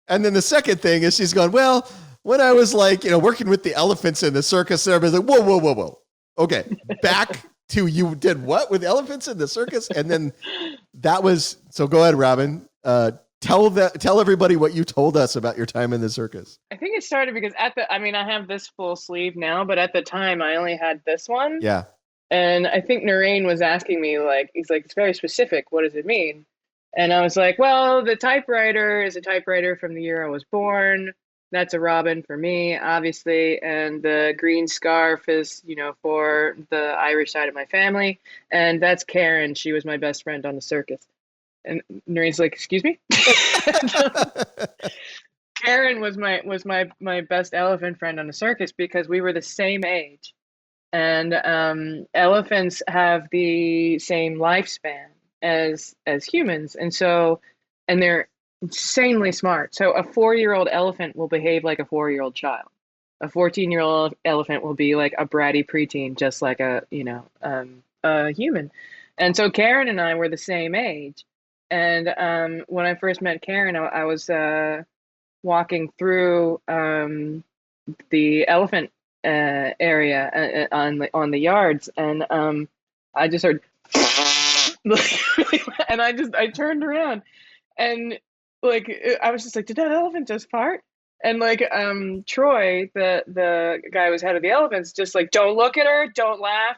And then the second thing is she's going, well, when I was like, working with the elephants in the circus, everybody's like, whoa. Okay, back to you did what with elephants in the circus? And then so go ahead, Robin. Tell everybody what you told us about your time in the circus. I think it started because I have this full sleeve now, but at the time I only had this one. Yeah. And I think Noreen was asking me, he's like, it's very specific. What does it mean? And I was like, well, the typewriter is a typewriter from the year I was born. That's a Robin for me, obviously. And the green scarf is, for the Irish side of my family. And that's Karen. She was my best friend on the circus. And Noreen's like, excuse me? Karen was my best elephant friend on the circus because we were the same age. And elephants have the same lifespan as humans. And they're insanely smart. So a 4-year-old elephant will behave like a 4-year-old child. A 14-year-old elephant will be like a bratty preteen, just like a human. And so Karen and I were the same age. And when I first met Karen, I was walking through the elephant area on the yards, and I just heard, and I turned around, and I was just like, did that elephant just fart? And Troy, the guy who was head of the elephants, just like, don't look at her, don't laugh.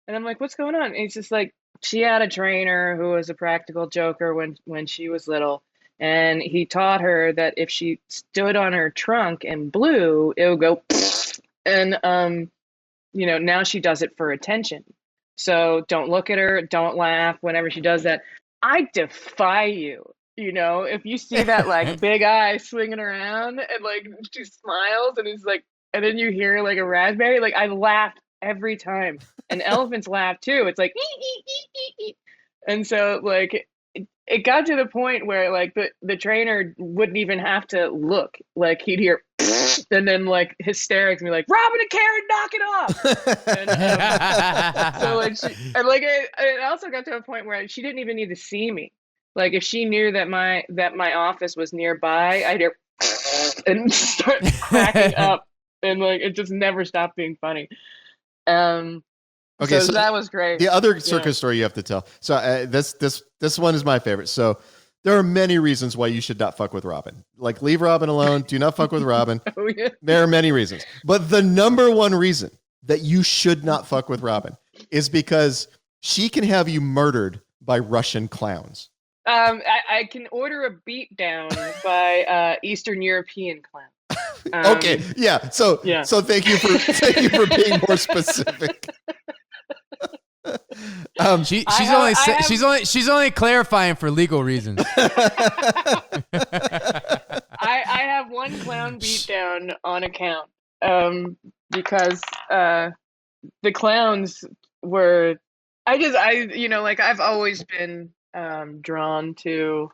And I'm like, what's going on? And he's just like, she had a trainer who was a practical joker when she was little. And he taught her that if she stood on her trunk and blew, it would go, and, now she does it for attention. So don't look at her, don't laugh whenever she does that. I defy you. If you see that big eye swinging around and she smiles and it's and then you hear a raspberry, I laughed every time. And elephants laugh too. It's like, and so it got to the point where the trainer wouldn't even have to look. He'd hear, and then hysterics and be like, Robin and Karen, knock it off. And, it also got to a point where she didn't even need to see me. If she knew that my office was nearby, I'd hear and start cracking up, and it just never stopped being funny. Okay, so that was great. The other circus story you have to tell. So this one is my favorite. So there are many reasons why you should not fuck with Robin. Leave Robin alone. Do not fuck with Robin. Oh, yeah. There are many reasons, but the number one reason that you should not fuck with Robin is because she can have you murdered by Russian clowns. I can order a beat down by Eastern European clown. Okay, yeah. So thank you for being more specific. She's only clarifying for legal reasons. I have one clown beatdown on account because the clowns were I've always been drawn to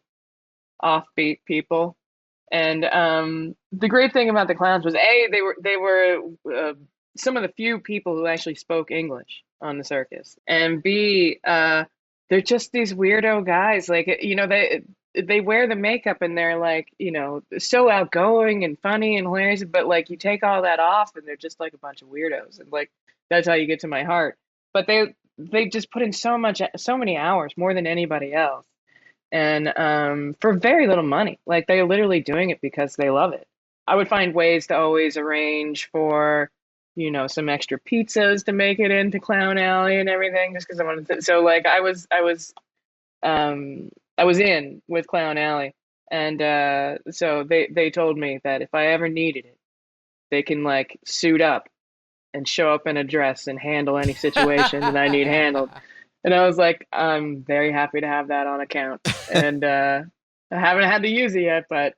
offbeat people, and the great thing about the clowns was they were some of the few people who actually spoke English on the circus, and B, they're just these weirdo guys, like, they wear the makeup and they're like, so outgoing and funny and hilarious, but like you take all that off and they're just like a bunch of weirdos, and like that's how you get to my heart. But they just put in so many hours, more than anybody else, and for very little money. Like they're literally doing it because they love it. I would find ways to always arrange for some extra pizzas to make it into Clown Alley and everything, just because I wanted to. So like I was in with Clown Alley, and so they told me that if I ever needed it, they can like suit up and show up in a dress and handle any situation that I need handled. And I was like, I'm very happy to have that on account, and I haven't had to use it yet, but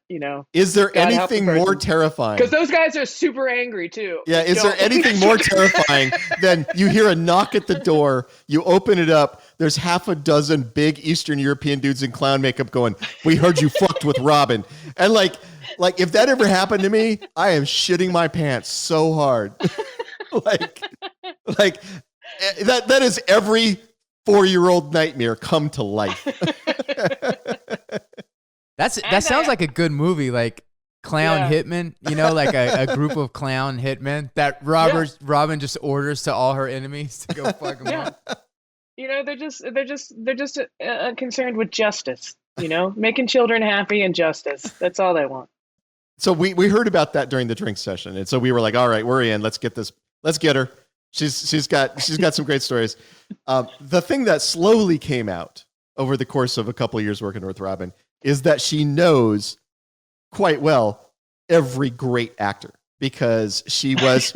Is there anything more terrifying? Because those guys are super angry too. Yeah, is there anything more terrifying than you hear a knock at the door, you open it up, there's half a dozen big Eastern European dudes in clown makeup going, "We heard you fucked with Robin." And like if that ever happened to me, I am shitting my pants so hard. like that is every 4-year-old nightmare come to life. That sounds like a good movie, like Clown Hitman, like a group of clown hitmen that Robin just orders to all her enemies to go fuck them up. They're just concerned with justice, making children happy and justice. That's all they want. So we heard about that during the drink session, and so we were like, all right, we're in. Let's get her. She's got some great stories. The thing that slowly came out over the course of a couple of years working with Robin is that she knows quite well every great actor, because she was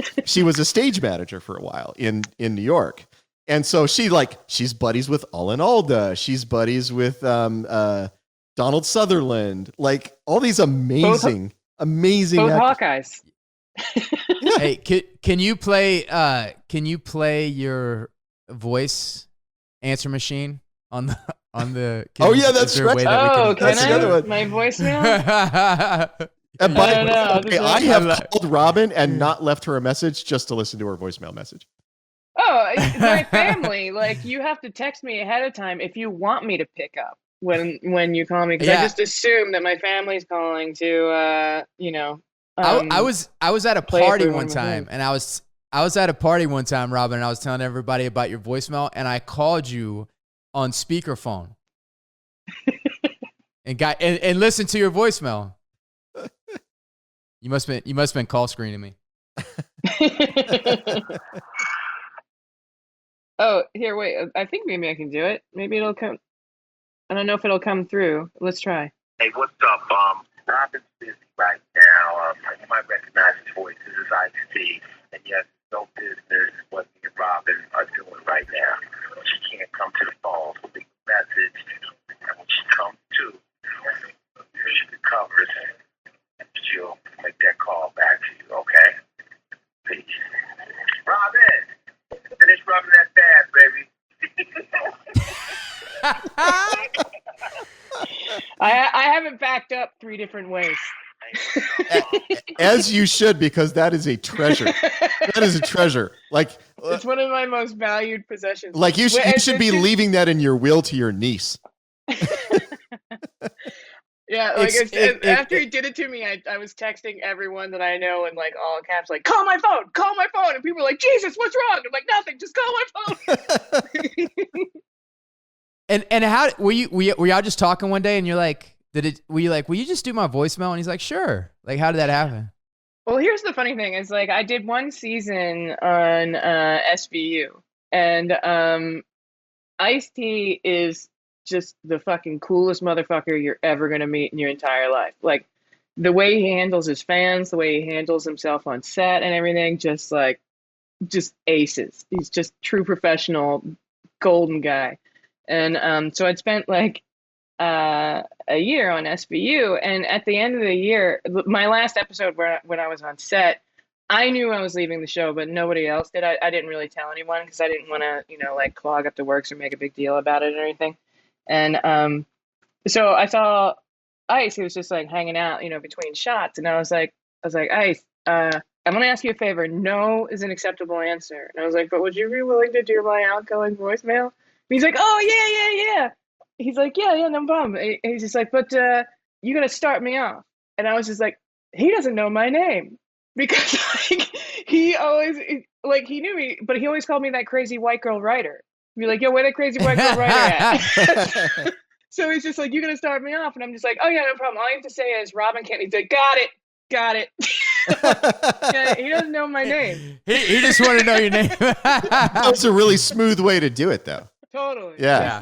a stage manager for a while in New York. And so she's buddies with Alan Alda. She's buddies with Donald Sutherland, like all these amazing both actors. Hawkeyes. Hey, can you play your voice answer machine on the that's right. Can I? My voicemail? And by the way, I have called Robin and not left her a message just to listen to her voicemail message. Oh, my family, like, you have to text me ahead of time if you want me to pick up when you call me, because I just assume that my family's calling to I was at a party one time, and I was at a party one time, Robin, and I was telling everybody about your voicemail, and I called you on speakerphone and listened to your voicemail. You must have been call screening me. Oh, here, wait. I think maybe I can do it. Maybe it'll come. I don't know if it'll come through. Let's try. Hey, what's up? Robin's busy right now. You might recognize his voice. This is Ice-T. And yes, no business what me and Robin are doing right now. She can't come to the phone, so leave a message. And when she comes to, she recovers, and she'll make that call back to you, okay? Peace. Robin, finish rubbing that bath, baby. I haven't backed up 3 different ways. As you should, because that is a treasure. That is a treasure. Like, it's one of my most valued possessions. Like you should be leaving that in your will to your niece. Yeah, like after he did it to me, I was texting everyone that I know in like all caps, like, call my phone, and people were like, Jesus, what's wrong? I'm like, nothing, just call my phone. And how were y'all just talking one day, and you're like, will you just do my voicemail? And he's like, sure. Like, how did that happen? Well, here's the funny thing is, like, I did one season on SVU, and Ice-T is just the fucking coolest motherfucker you're ever gonna meet in your entire life. Like, the way he handles his fans, the way he handles himself on set and everything, just aces. He's just true professional, golden guy. And so I'd spent like a year on SVU, and at the end of the year, my last episode when I was on set, I knew I was leaving the show, but nobody else did. I didn't really tell anyone because I didn't want to, like clog up the works or make a big deal about it or anything. And so I saw Ice. He was just like hanging out, between shots, and I was like, Ice, I'm gonna ask you a favor. No is an acceptable answer. And I was like, but would you be willing to do my outgoing voicemail? And he's like, oh yeah. He's like, yeah, no problem. And he's just like, but you gotta start me off. And I was just like, he doesn't know my name. Because like he always like he knew me, but he always called me that crazy white girl writer. He'd be like, yo, where that crazy white girl writer at? So he's just like, you're gonna start me off, and I'm just like, oh yeah, no problem. All you have to say is Robin can't. He's like, got it. Yeah, he doesn't know my name. He just wanted to know your name. That was a really smooth way to do it, though. Totally. Yeah.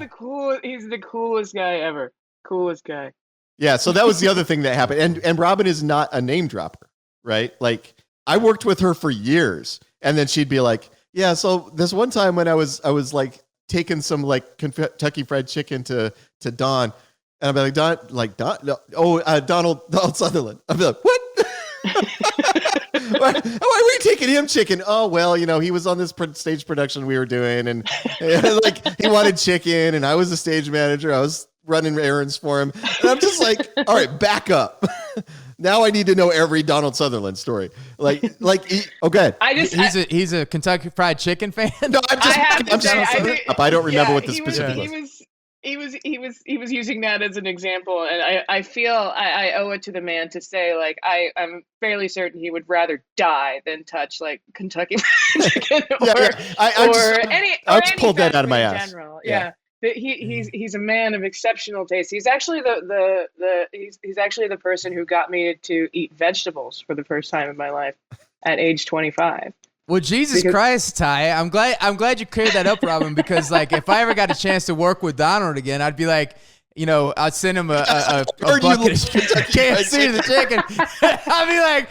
He's the coolest guy ever. Coolest guy. Yeah. So that was the other thing that happened, and Robin is not a name dropper. Right? Like I worked with her for years, and then she'd be like, yeah, so this one time when I was like taking some like Kentucky Fried Chicken to Don, and I'd be like, Donald Sutherland. I'd be like, what? why were you taking him chicken? Oh, well, he was on this stage production we were doing, and like he wanted chicken, and I was the stage manager. I was running errands for him, and I'm just like, all right, back up. Now I need to know every Donald Sutherland story. Okay. He's a Kentucky Fried Chicken fan. No, I don't remember what the specific was. He was using that as an example, and I feel I owe it to the man to say, like, I'm fairly certain he would rather die than touch like Kentucky Fried Chicken I just pulled that out of my ass. General. Yeah. He's a man of exceptional taste. He's actually he's actually the person who got me to eat vegetables for the first time in my life at age 25. Well, Jesus Christ, Ty, I'm glad you cleared that up, Robin, because like if I ever got a chance to work with Donald again, I'd be like, I'd send him a bucket of KFC the chicken. I'd be like,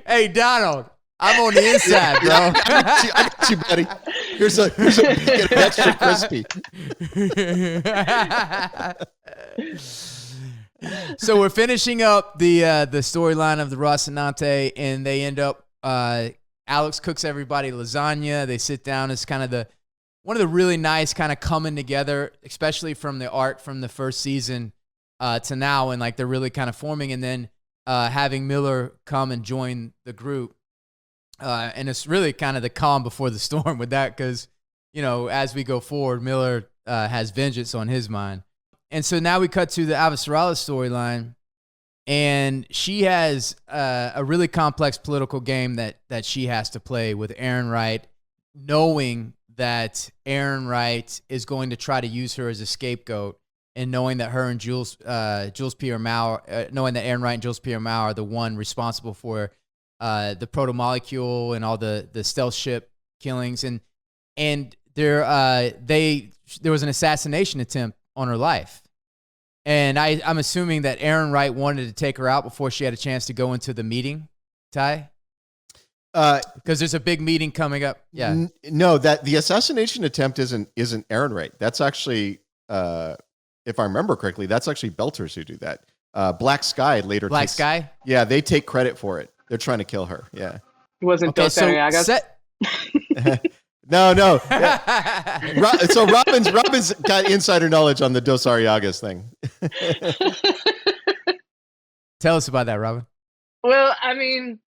hey, Donald, I'm on the inside, bro. I got you, buddy. Here's a bucket of extra crispy. So we're finishing up the storyline of the Rocinante, and they end up. Alex cooks everybody lasagna. They sit down. It's kind of one of the really nice kind of coming together, especially from the arc from the first season to now, and like they're really kind of forming. And then having Miller come and join the group. And it's really kind of the calm before the storm with that because, as we go forward, Miller has vengeance on his mind. And so now we cut to the Avasarala storyline, and she has a really complex political game that she has to play with Aaron Wright, knowing that Aaron Wright is going to try to use her as a scapegoat, and knowing that her and Jules Pierre Mao, knowing that Aaron Wright and Jules Pierre Mao are the one responsible for the proto-molecule and all the stealth ship killings, and there was an assassination attempt on her life, and I'm assuming that Aaron Wright wanted to take her out before she had a chance to go into the meeting, Ty, because there's a big meeting coming up. Yeah, no, that the assassination attempt isn't Aaron Wright. That's actually, if I remember correctly, that's actually Belters who do that. Black Sky later. Black Sky. Yeah, they take credit for it. They're trying to kill her. Yeah. It wasn't Dos Ariagas. No. Yeah. So Robin's got insider knowledge on the Dos Ariagas thing. Tell us about that, Robin. Well, I mean,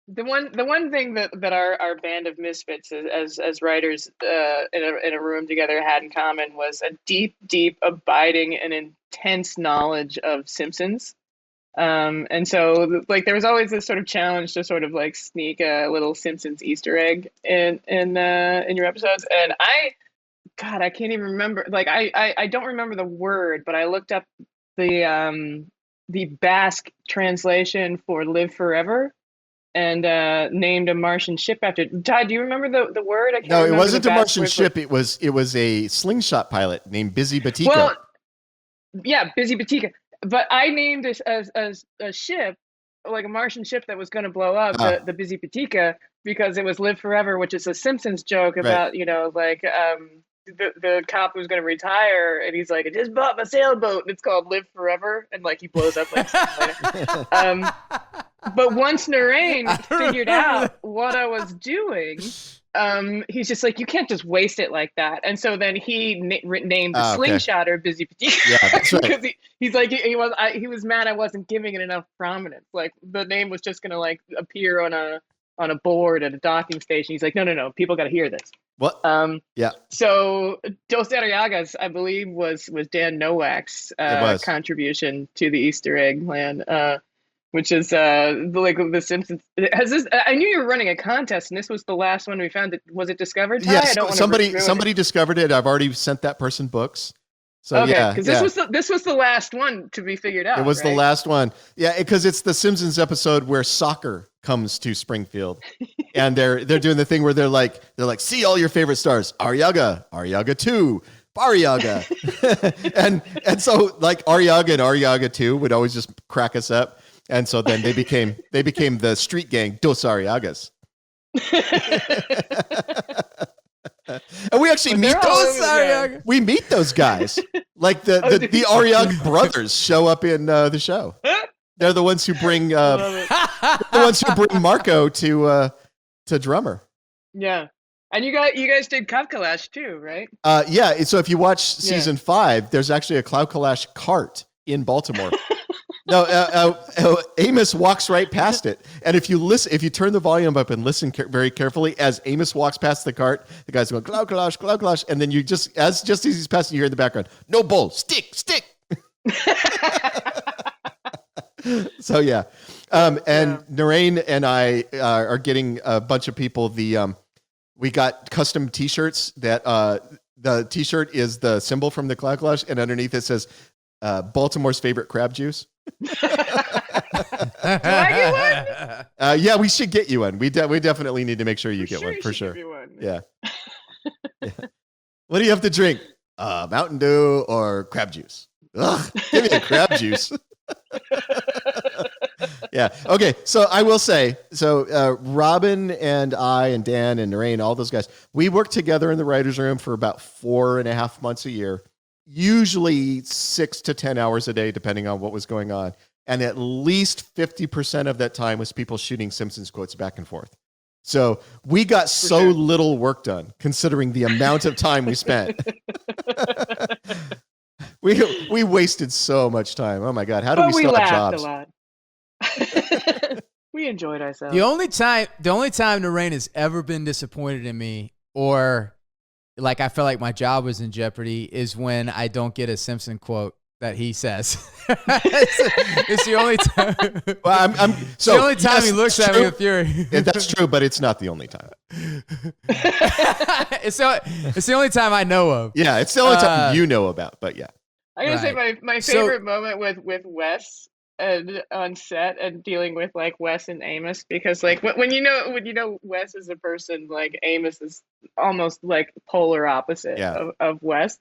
the one thing that our band of misfits as writers in a room together had in common was a deep, abiding, and intense knowledge of Simpsons. And so like there was always this sort of challenge to sort of like sneak a little Simpsons Easter egg in your episodes. And I can't even remember. Like I don't remember the word, but I looked up the Basque translation for "live forever" and named a Martian ship after it. Todd, do you remember the word? I can't No, remember it wasn't the a Basque Martian word. ship. It was a slingshot pilot named Busy Batika. Well, yeah, Busy Batika. But I named a ship, like a Martian ship that was going to blow up, the Busy Batika, because it was "live forever," which is a Simpsons joke about, like the cop who's going to retire, and he's like, I just bought my sailboat, and it's called Live Forever, and like he blows up like later. But once Narain figured out what I was doing, he's just like, you can't just waste it like that. And so then he named the slingshotter Busy Petit. Yeah, that's right. Because he's like, he was mad I wasn't giving it enough prominence. Like the name was just gonna like appear on a board at a docking station. He's like, no, people got to hear this. What? Yeah. So Dos Arriagas, I believe, was Dan Nowak's contribution to the Easter egg plan. Which is like The Simpsons. I knew you were running a contest, and this was the last one we found. Was it discovered? Ty? Yes, somebody discovered it. I've already sent that person books. So okay, yeah, because this was the last one to be figured out. It was the last one. Yeah, because it's the Simpsons episode where soccer comes to Springfield, and they're doing the thing where they're like, see all your favorite stars, Arriaga 2. Arriaga. and so like Arriaga and Arriaga 2 would always just crack us up. And so then they became the street gang Dos Arriagas. And we actually meet those guys. Like the Arriaga brothers show up in the show. They're the ones who bring Marco to drummer. Yeah. And you guys did Cloud Kalash too, right? Yeah. So if you watch season 5, there's actually a Cloud Kalash cart in Baltimore. No, Amos walks right past it, and if you turn the volume up and listen very carefully, as Amos walks past the cart, the guy's going Cloud Kalash, and then you just as he's passing, you hear in the background, no bull, stick. So yeah, and Narain and I are getting a bunch of people. We got custom T-shirts that the T-shirt is the symbol from the Cloud Kalash, and underneath it says Baltimore's favorite crab juice. Do I get one? Yeah, we should get you one. We definitely need to make sure you get one for sure. Yeah. What do you have to drink? Mountain Dew or crab juice? Ugh, give me the crab juice. Yeah. Okay. So I will say, Robin and I and Dan and Narain, all those guys, we worked together in the writer's room for about 4.5 months a year. Usually 6 to 10 hours a day, depending on what was going on. And at least 50% of that time was people shooting Simpsons quotes back and forth. So we got little work done, considering the amount of time we spent. We wasted so much time. Oh my God. How do we still have jobs? A lot. We enjoyed ourselves. The only time Narain has ever been disappointed in me, or like I felt like my job was in jeopardy, is when I don't get a Simpson quote that he says. it's the only time. Well, it's the only time he looks at me with fury. That's true, but it's not the only time. It's the only time I know of. Yeah, it's the only time you know about. But yeah, I gotta say my favorite moment with Wes and on set and dealing with like Wes and Amos, because like when you know Wes is a person, like Amos is almost like polar opposite of Wes.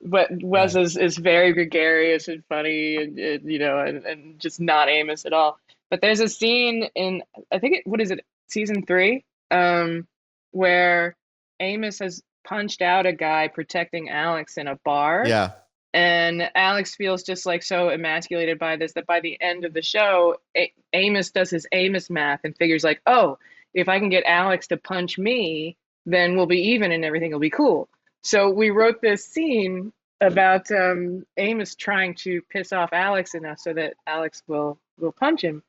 But Wes is very gregarious and funny and just not Amos at all. But there's a scene in, I think season 3, where Amos has punched out a guy protecting Alex in a bar. Yeah. And Alex feels just like so emasculated by this that by the end of the show, Amos does his Amos math and figures like, oh, if I can get Alex to punch me, then we'll be even and everything will be cool. So we wrote this scene about Amos trying to piss off Alex enough so that Alex will punch him.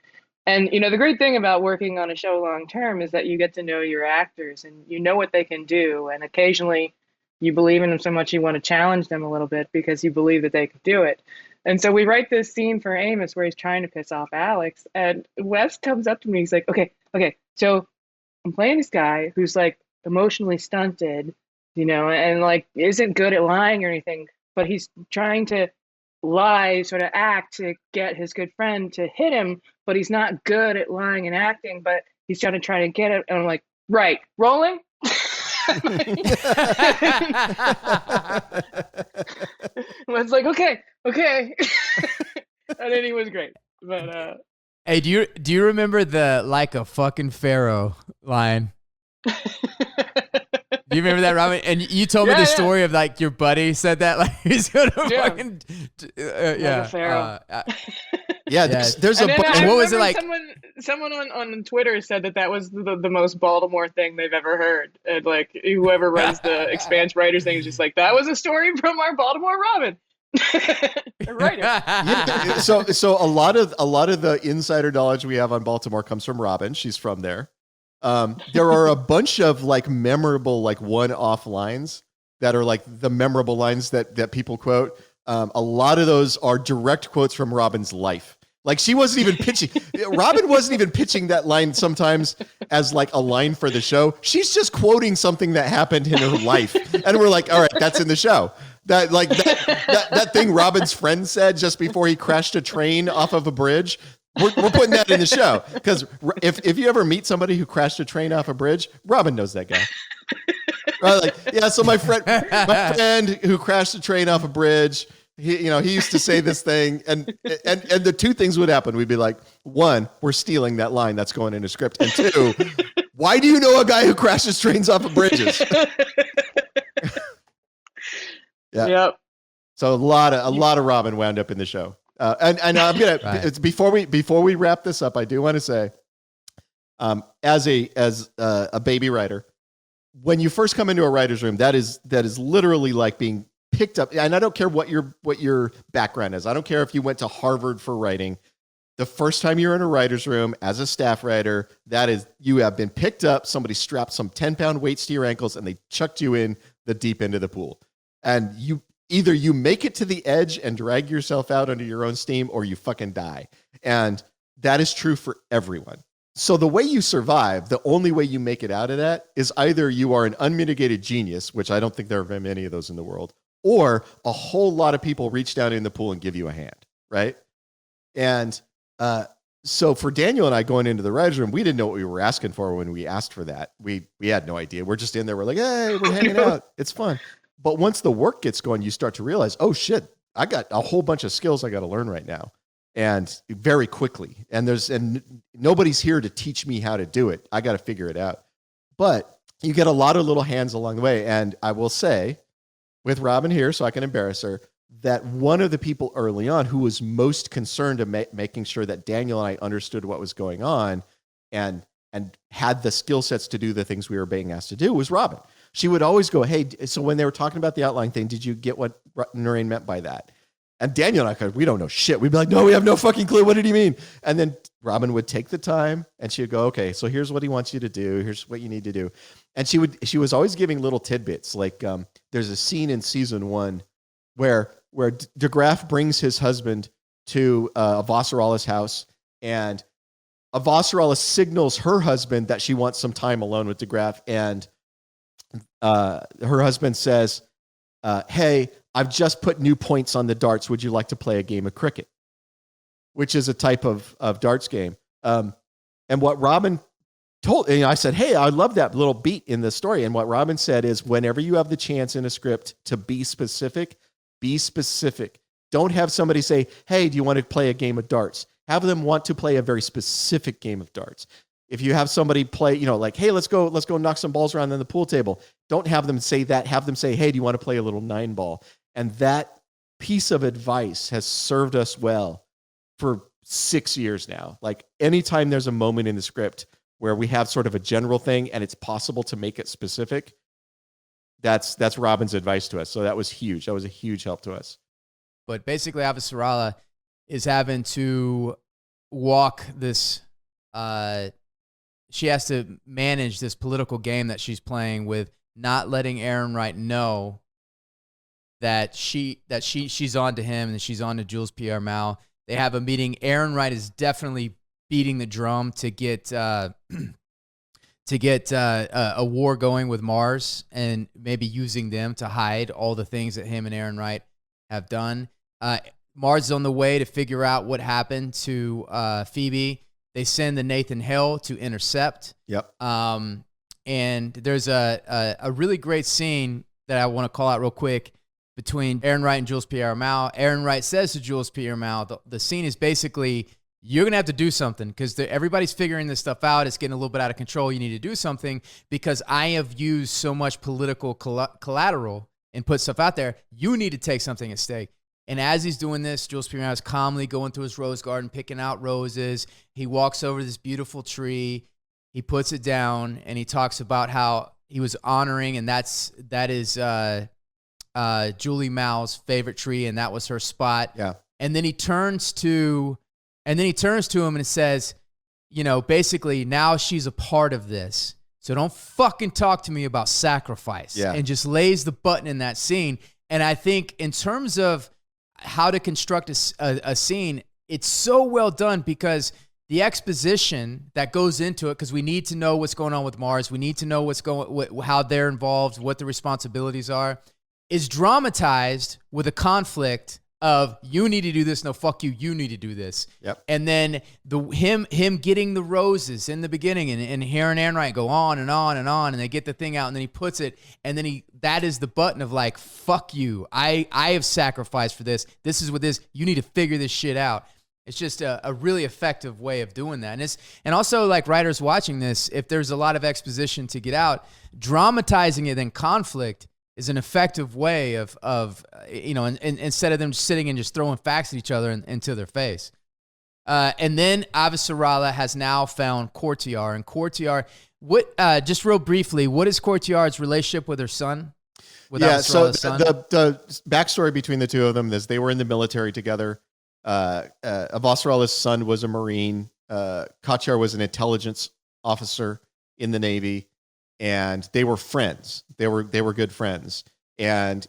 And, the great thing about working on a show long term is that you get to know your actors and you know what they can do. And occasionally you believe in them so much you want to challenge them a little bit because you believe that they could do it. And so we write this scene for Amos where he's trying to piss off Alex. And Wes comes up to me. He's like, okay, so I'm playing this guy who's like emotionally stunted, and like isn't good at lying or anything, but he's trying to lie, sort of act to get his good friend to hit him, but he's not good at lying and acting, but he's trying to get it. And I'm like, right, rolling? It's like, okay. And then he was great. But hey, do you remember the like a fucking pharaoh line? Do You remember that, Robin? And you told me the story of like your buddy said that like he's gonna fucking There's a bunch. And what was it like? Someone on Twitter said that was the most Baltimore thing they've ever heard. And like whoever runs the Expanse writers thing is just like, that was a story from our Baltimore Robin. Right. So a lot of the insider knowledge we have on Baltimore comes from Robin. She's from there. There are a bunch of like memorable, like one-off lines that are like the memorable lines that people quote. A lot of those are direct quotes from Robin's life. Like she wasn't even pitching. Robin wasn't even pitching that line sometimes as like a line for the show. She's just quoting something that happened in her life. And we're like, all right, that's in the show. That thing Robin's friend said just before he crashed a train off of a bridge. We're putting that in the show. Because if you ever meet somebody who crashed a train off a bridge, Robin knows that guy. Right? Like, yeah, so my friend who crashed a train off a bridge, he used to say this thing, and the two things would happen. We'd be like, one, we're stealing that line that's going in a script, and two, why do you know a guy who crashes trains off of bridges? Yeah. Yep. So a lot of Robin wound up in the show, and I'm gonna it's before we wrap this up, I do want to say, as a baby writer, when you first come into a writer's room, that is literally like being picked up. And I don't care what your background is. I don't care if you went to Harvard for writing. The first time you're in a writer's room as a staff writer, that is, you have been picked up. Somebody strapped some 10-pound weights to your ankles and they chucked you in the deep end of the pool. And you make it to the edge and drag yourself out under your own steam, or you fucking die. And that is true for everyone. So the way you survive, the only way you make it out of that is either you are an unmitigated genius, which I don't think there are very many of those in the world, or a whole lot of people reach down in the pool and give you a hand, right? And so for Daniel and I going into the writer's room, we didn't know what we were asking for when we asked for that. We had no idea. We're just in there. We're like, hey, we're hanging out. It's fun. But once the work gets going, you start to realize, oh shit, I got a whole bunch of skills I got to learn right now. And very quickly. And nobody's here to teach me how to do it. I got to figure it out. But you get a lot of little hands along the way. And I will say, with Robin here, so I can embarrass her, that one of the people early on who was most concerned of making sure that Daniel and I understood what was going on and had the skill sets to do the things we were being asked to do was Robin. She would always go, hey, so when they were talking about the outline thing, did you get what Noreen meant by that? And Daniel and I, we don't know shit. We'd be like, no, we have no fucking clue. What did he mean? And then Robin would take the time and she would go, okay, so here's what he wants you to do. Here's what you need to do. And she was always giving little tidbits. Like there's a scene in season 1 where de Graaf brings his husband to Avasarala's house, and Avasarala signals her husband that she wants some time alone with de Graaf. And her husband says, hey, I've just put new points on the darts. Would you like to play a game of cricket? Which is a type of darts game. And what Robin told, I said, hey, I love that little beat in the story. And what Robin said is, whenever you have the chance in a script to be specific, be specific. Don't have somebody say, hey, do you want to play a game of darts? Have them want to play a very specific game of darts. If you have somebody play, like, hey, let's go knock some balls around on the pool table. Don't have them say that. Have them say, hey, do you want to play a little 9-ball? And that piece of advice has served us well for 6 years now. Like anytime there's a moment in the script where we have sort of a general thing and it's possible to make it specific, that's Robin's advice to us. So that was huge. That was a huge help to us. But basically, Avasarala is having to walk this, she has to manage this political game that she's playing with not letting Aaron Wright know that she's on to him and she's on to Jules Pierre Mao. They have a meeting. Aaron Wright is definitely beating the drum to get a war going with Mars and maybe using them to hide all the things that him and Aaron Wright have done. Mars is on the way to figure out what happened to Phoebe. They send the Nathan Hale to intercept. Yep. And there's a really great scene that I want to call out real quick between Aaron Wright and Jules Pierre Mao. Aaron Wright says to Jules Pierre Mao, the scene is basically you're going to have to do something because everybody's figuring this stuff out. It's getting a little bit out of control. You need to do something because I have used so much political collateral and put stuff out there. You need to take something at stake. And as he's doing this, Jules Pierre is calmly going through his rose garden, picking out roses. He walks over to this beautiful tree. He puts it down, and he talks about how he was honoring, and that is Julie Mao's favorite tree, and that was her spot. Yeah. And then he turns to him and says, basically, now she's a part of this. So don't fucking talk to me about sacrifice. Yeah. And just lays the button in that scene. And I think in terms of how to construct a scene, it's so well done because the exposition that goes into it, because we need to know what's going on with Mars, we need to know how they're involved, what the responsibilities are, is dramatized with a conflict of you need to do this, no, fuck you, you need to do this. Yep. And then him getting the roses in the beginning and hearing Aaron Wright go on and on and on, and they get the thing out, and then he puts it, and then that is the button of like, fuck you, I have sacrificed for this. This is what this, you need to figure this shit out. It's just a really effective way of doing that. And also, like, writers watching this, if there's a lot of exposition to get out, dramatizing it in conflict is an effective way of instead of them sitting and just throwing facts at each other into their face. And then Avasarala has now found Courtier. And Courtier, just real briefly, what is Courtier's relationship with her son? So the backstory between the two of them is they were in the military together. Avasarala's son was a Marine. Courtier was an intelligence officer in the Navy. And they were friends. They were good friends. And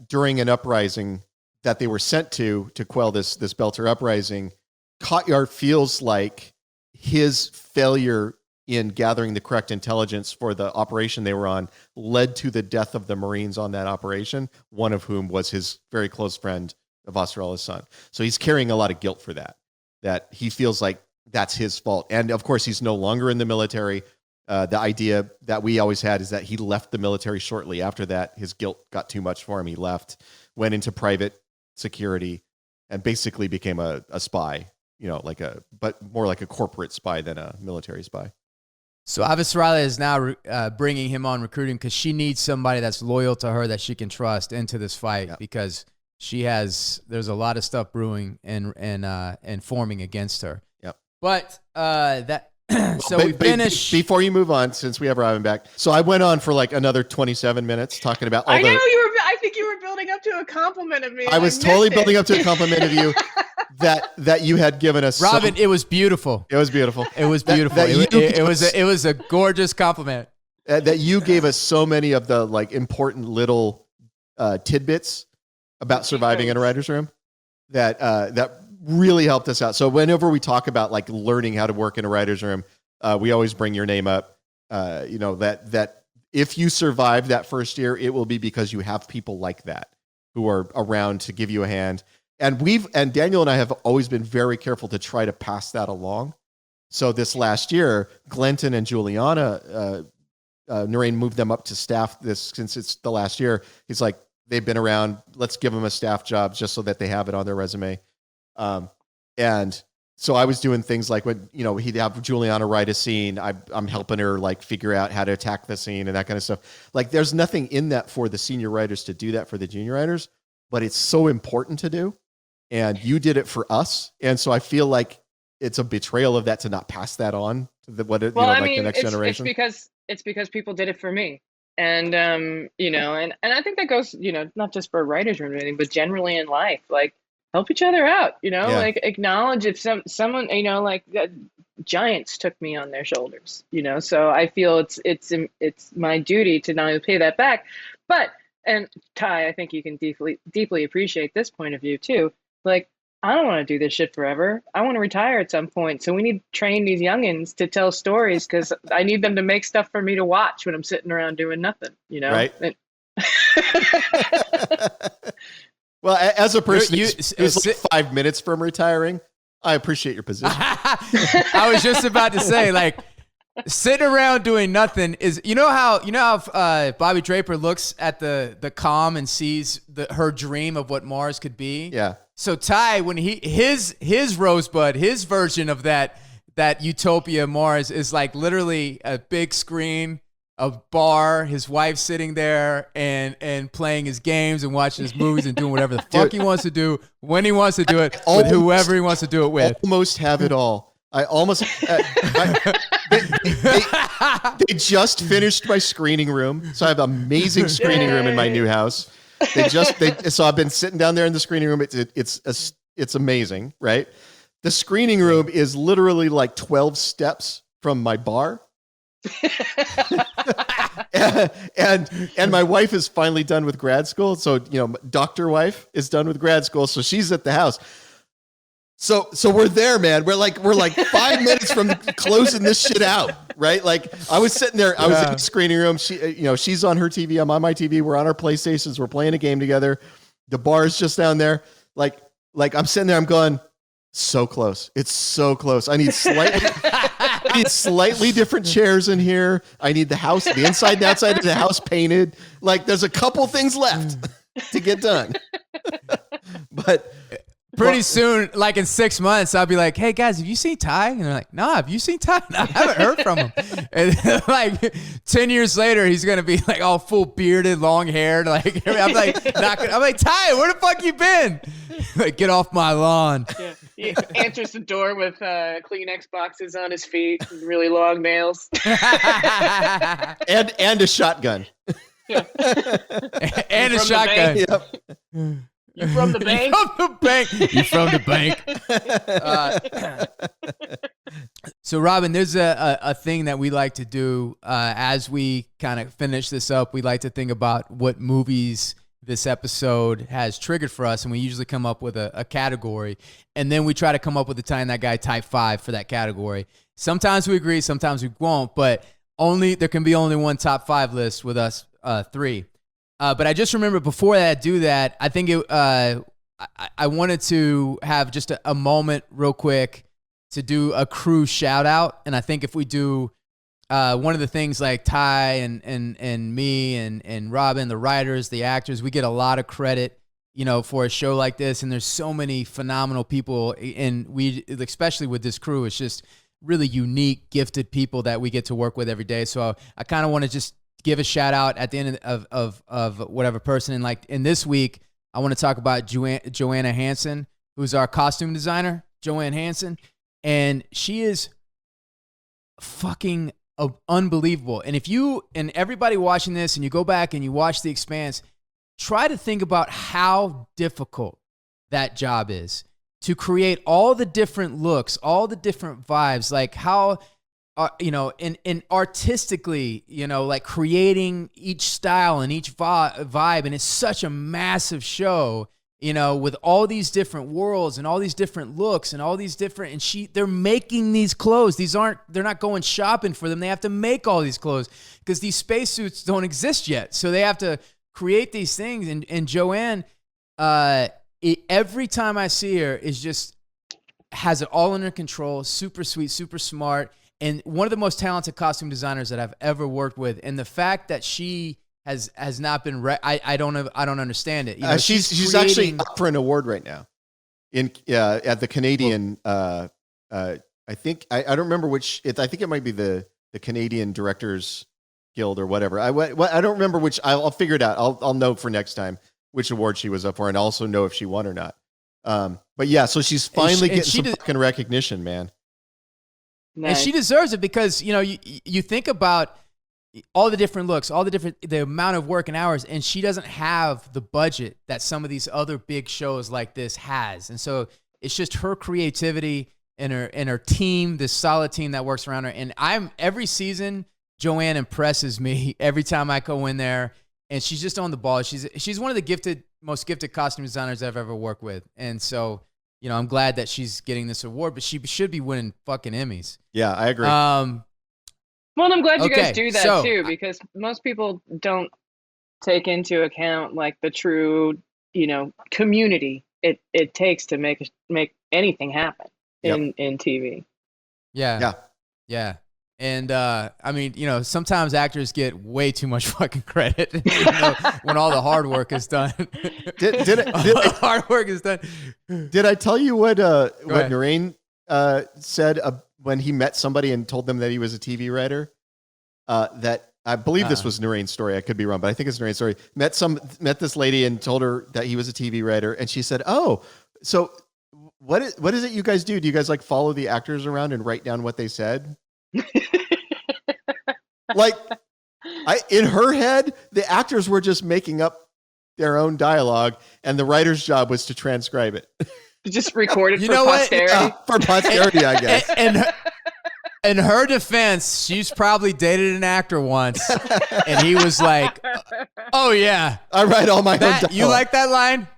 during an uprising that they were sent to quell this Belter uprising, Courtier feels like his failure in gathering the correct intelligence for the operation they were on led to the death of the Marines on that operation, one of whom was his very close friend, Avasarala's son. So he's carrying a lot of guilt for that he feels like that's his fault. And of course, he's no longer in the military. The idea that we always had is that he left the military shortly after that. His guilt got too much for him. He left, went into private security, and basically became a spy, but more like a corporate spy than a military spy. So Avasarala is now bringing him on recruiting because she needs somebody that's loyal to her that she can trust into this fight because there's a lot of stuff brewing and forming against her. Yep. But we finished. Before you move on, since we have Robin back, so I went on for like another 27 minutes talking about. I think you were building up to a compliment of me. I was totally building up to a compliment of you that you had given us. Robin, it was beautiful. It was beautiful. It was beautiful. It was a gorgeous compliment. That you gave us so many of the like important little tidbits about surviving in a writer's room that really helped us out. So whenever we talk about like learning how to work in a writer's room, we always bring your name up. That if you survive that first year, it will be because you have people like that who are around to give you a hand. And Daniel and I have always been very careful to try to pass that along. So this last year, Glenton and Juliana, Narain moved them up to staff since it's the last year. He's like, they've been around. Let's give them a staff job just so that they have it on their resume. And so I was doing things like when, he'd have Juliana write a scene. I'm helping her like figure out how to attack the scene and that kind of stuff. Like there's nothing in that for the senior writers to do that for the junior writers, but it's so important to do. And you did it for us. And so I feel like it's a betrayal of that to not pass that on to the next generation. It's because people did it for me. And, and I think that goes, not just for writers or anything, but generally in life, like, help each other out, like acknowledge if someone, like giants took me on their shoulders, so I feel it's my duty to not only pay that back, but, and Ty, I think you can deeply appreciate this point of view too. Like, I don't want to do this shit forever. I want to retire at some point. So we need to train these youngins to tell stories because I need them to make stuff for me to watch when I'm sitting around doing nothing, Right. Well, as a person who's like 5 minutes from retiring, I appreciate your position. I was just about to say, like, Sitting around doing nothing is, you know how Bobby Draper looks at the comm and sees her dream of what Mars could be. Yeah. So Ty, when his Rosebud, his version of that utopia Mars is like literally a big screen, a bar, his wife sitting there and playing his games and watching his movies and doing whatever the fuck he wants to do when he wants to do it with whoever he wants to do it with. Almost have it all. I almost. They just finished my screening room, so I have an amazing screening room in my new house. So I've been sitting down there in the screening room. It's amazing, right? The screening room is literally like 12 steps from my bar. and my wife is finally done with grad school. So, doctor wife is done with grad school. So she's at the house. So we're there, man. We're like 5 minutes from closing this shit out, right? Like I was sitting there, I was in the screening room. She's on her TV. I'm on my TV. We're on our PlayStations. We're playing a game together. The bar is just down there. Like I'm sitting there. I'm going, so close. It's so close. I need slightly different chairs in here. I need the inside and outside of the house painted. Like there's a couple things left to get done. But pretty soon, like in 6 months, I'll be like, "Hey guys, have you seen Ty?" And they're like, "No, have you seen Ty?" No, I haven't heard from him. And like 10 years later, he's gonna be like all full bearded, long haired. Like I'm like, Ty, where the fuck you been? Like, get off my lawn. Yeah. He answers the door with Kleenex boxes on his feet, and really long nails, and a shotgun. Yeah. And a shotgun. Yep. You from the bank? You from the bank. So, Robin, there's a thing that we like to do as we kind of finish this up. We like to think about what movies this episode has triggered for us, and we usually come up with a category, and then we try to come up with the Tying That Guy type 5 for that category. Sometimes we agree, sometimes we won't, but there can be only one top 5 list with us three. But I just remember before I do that, I think I wanted to have just a moment real quick to do a crew shout out. And I think if we do one of the things like Ty and me and Robin, the writers, the actors, we get a lot of credit, for a show like this. And there's so many phenomenal people, and we, especially with this crew, it's just really unique, gifted people that we get to work with every day. So I kind of want to just give a shout out at the end of whatever person. And like in this week, I want to talk about Joanna Hansen, who's our costume designer, Joanne Hansen. And she is fucking unbelievable. And if you and everybody watching this and you go back and you watch The Expanse, try to think about how difficult that job is to create all the different looks, all the different vibes, like how, and artistically, like creating each style and each vibe. And it's such a massive show, with all these different worlds and all these different looks and all these different, and they're making these clothes. They're not going shopping for them. They have to make all these clothes because these spacesuits don't exist yet. So they have to create these things. And Joanne, every time I see her has it all under control, super sweet, super smart. And one of the most talented costume designers that I've ever worked with. And the fact that she has not been I don't understand it. She's actually up for an award right now at the Canadian I think I don't remember which I think it might be the Canadian Directors Guild or whatever. I don't remember which. I'll figure it out. I'll know for next time which award she was up for, and also know if she won or not. But yeah, so she's finally getting some fucking recognition, man. Nice. And she deserves it because you think about all the different looks, the amount of work and hours, and she doesn't have the budget that some of these other big shows like this has. And so it's just her creativity and her team, this solid team that works around her. And every season, Joanne impresses me every time I go in there, and she's just on the ball. She's one of the most gifted costume designers I've ever worked with. And so, I'm glad that she's getting this award, but she should be winning fucking Emmys. Yeah, I agree. Well, I'm glad you guys do that too, because most people don't take into account like the true, community it takes to make anything happen in TV. Yeah. And I mean, sometimes actors get way too much fucking credit when all the hard work is done. The hard work is done. Did I tell you what ahead. Narain said when he met somebody and told them that he was a TV writer? That I believe this was Narain's story. I could be wrong, but I think it's Narain's story. Met this lady and told her that he was a TV writer, and she said, "Oh, so what is it you guys do? Do you guys like follow the actors around and write down what they said?" Like, in her head, the actors were just making up their own dialogue, and the writer's job was to transcribe it. Just record it for posterity. For posterity, I guess. And in her defense, she's probably dated an actor once, and he was like, "Oh yeah, I write all my own dialogue." You like that line?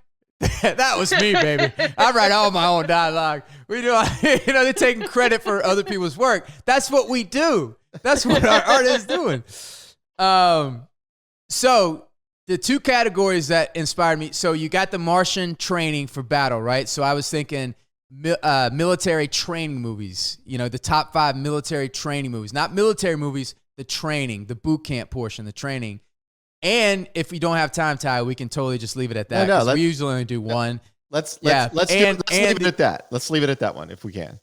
That was me, baby. I write all my own dialogue. We do, they're taking credit for other people's work. That's what we do. That's what our art is doing. So the two categories that inspired me. So you got the Martian training for battle, right? So I was thinking military training movies. The top 5 military training movies, not military movies. The training, the boot camp portion, the training. And if we don't have time, Ty, we can totally just leave it at that. No, we usually only do one. Let's leave it at that. Let's leave it at that one if we can.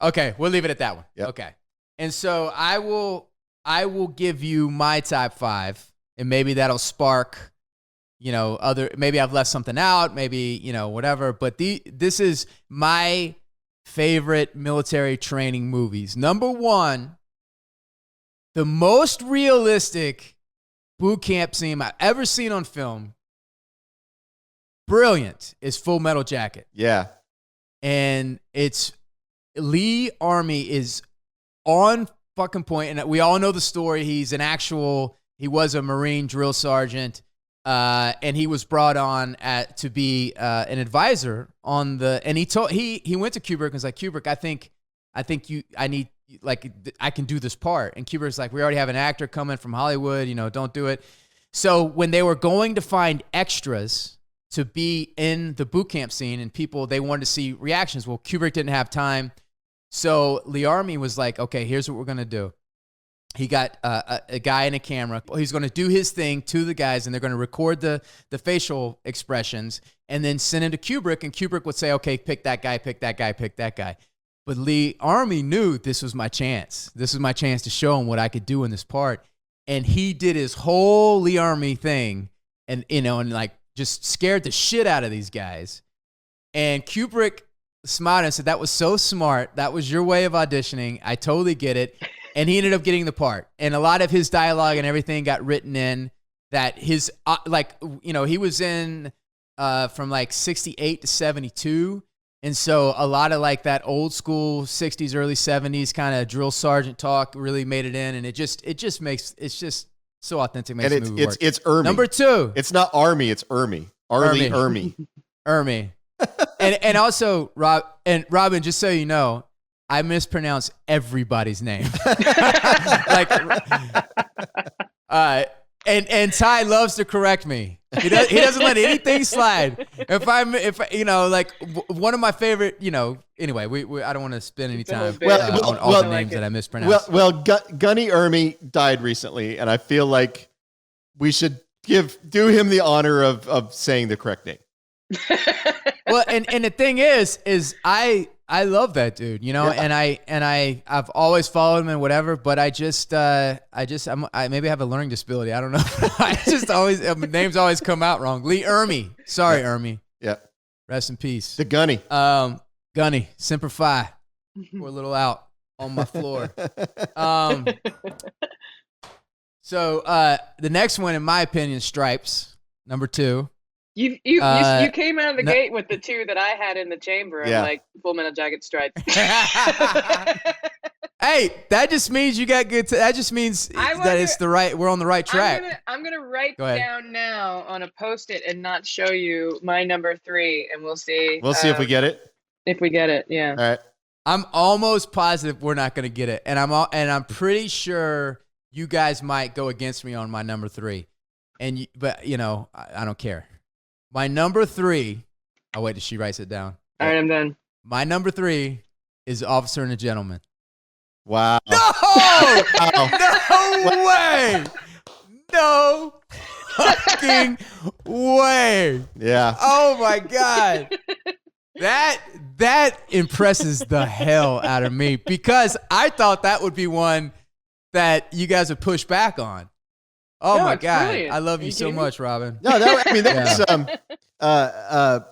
Okay, we'll leave it at that one. Yep. Okay. And so I will give you my top 5, and maybe that'll spark, maybe I've left something out, maybe, whatever. But this is my favorite military training movies. Number 1, the most realistic boot camp scene I've ever seen on film. Brilliant is Full Metal Jacket. Yeah. And it's Lee Army is on fucking point. And we all know the story. He was a Marine drill sergeant. And he was brought on to be an advisor on and he went to Kubrick and was like, "Kubrick, I can do this part." And Kubrick's like, "We already have an actor coming from Hollywood, don't do it." So when they were going to find extras to be in the boot camp scene and they wanted to see reactions. Well, Kubrick didn't have time. So Lee Army was like, "Okay, here's what we're going to do." He got a guy and a camera. He's going to do his thing to the guys, and they're going to record the facial expressions and then send him to Kubrick. And Kubrick would say, "Okay, pick that guy, pick that guy, pick that guy." But Lee Army knew this was my chance. This was my chance to show him what I could do in this part. And he did his whole Lee Army thing and just scared the shit out of these guys. And Kubrick smiled and said, "That was so smart. That was your way of auditioning. I totally get it." And he ended up getting the part. And a lot of his dialogue and everything got written in that his, he was in from 68 to 72. And so a lot of that old school 60s, early 70s kind of drill sergeant talk really made it in. And it's just so authentic. Makes the movie work. It's Ermy. Number 2. It's not Army, it's Ermy. Arlie Ermy. Ermy. And also, Robin, just so you know, I mispronounce everybody's name. And Ty loves to correct me. He doesn't let anything slide. One of my favorite, anyway, I don't want to spend any time on all the names that I mispronounce. Well, Gunny Ermy died recently, and I feel like we should do him the honor of saying the correct name. Well, and the thing is I love that dude, yeah. and I've always followed him and whatever, but I maybe have a learning disability. I don't know. I just always names always come out wrong. Lee Ermy. Sorry, yeah. Ermy. Yeah. Rest in peace. The Gunny. Gunny. Semper Fi. Pour a little out on my floor. So the next one, in my opinion, Stripes. Number 2. You came out of the gate with the 2 that I had in the chamber. Yeah. Like Full Metal Jacket, Stripes. Hey, that just means you got good. That just means it's the right. We're on the right track. I'm gonna write down now on a Post-it and not show you my number 3, and we'll see. We'll see if we get it. If we get it, yeah. All right. I'm almost positive we're not gonna get it, and I'm pretty sure you guys might go against me on my number 3, but I don't care. My number 3, I'll wait till she writes it down. All right, I'm done. My number 3 is Officer and a Gentleman. Wow. No! No way! No fucking way! Yeah. Oh my God. That impresses the hell out of me because I thought that would be one that you guys would push back on. Oh No, my it's God. brilliant. I love Are you you so kidding me? much, Robin. No, that was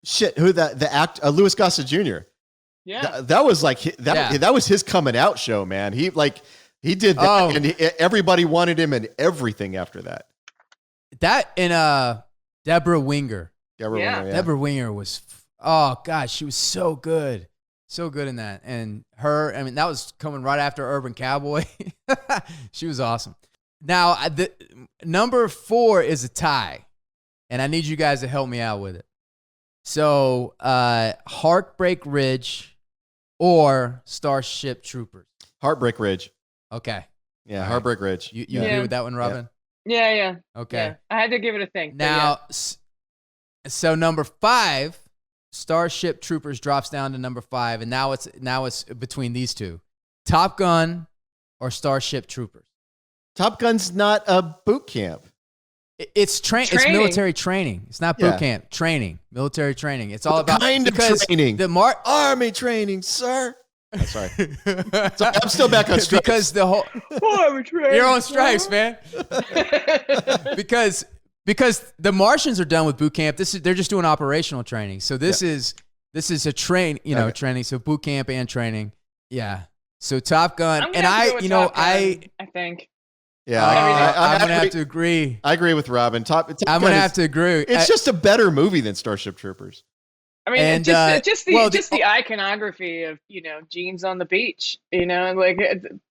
shit. Who the act? Louis Gossett Jr. Yeah. That was like that. Yeah. That was his coming out show, man. He did that, Oh. and everybody wanted him and everything after that. That and Deborah Winger. Yeah. Deborah Winger was, oh gosh, she was so good. So good in that. And her, I mean, that was coming right after Urban Cowboy. She was awesome. Now, the number 4 is a tie, and I need you guys to help me out with it. So, Heartbreak Ridge or Starship Troopers. Heartbreak Ridge. Okay. Yeah, All right. Heartbreak Ridge. You Yeah. agree with that one, Robin? Yeah. Okay. Yeah. I had to give it a think. but Now, so number 5, Starship Troopers drops down to number 5, and now it's between these two: Top Gun or Starship Troopers. Top Gun's not a boot camp. It's Training. It's military training. It's not boot Yeah. camp. Training, military training. It's all What about kind of because training? The Army training, sir. Oh, sorry. So I'm still back on stripes. because the whole you're on stripes, man. because the Martians are done with boot camp. They're just doing operational training. So this is a training. So boot camp and training. Yeah. So Top Gun I'm gonna and have to go with Top Gun, I think. Yeah, I'm gonna I have to agree. I agree with Robin. Top I'm Gun gonna is- have to agree. It's just a better movie than Starship Troopers. I mean, And, just well, the iconography of jeans on the beach, like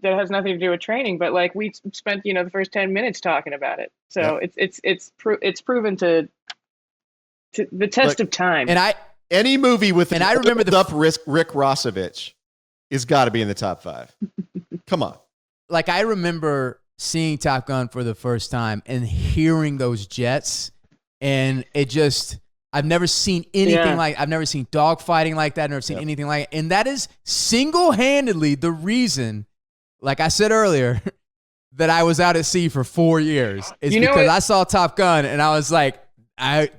that has nothing to do with training, but like we spent the first 10 minutes talking about it, so it's proven to the test of time. And Any movie with And I remember up Rick Rossovich has got to be in the top 5. Come on. I remember seeing Top Gun for the first time and hearing those jets, and it just, I've never seen anything I've never seen dogfighting like that. I've never seen anything like it. And that is single-handedly the reason, like I said earlier, that I was out at sea for 4 years. Is because I saw Top Gun and I was like, I'm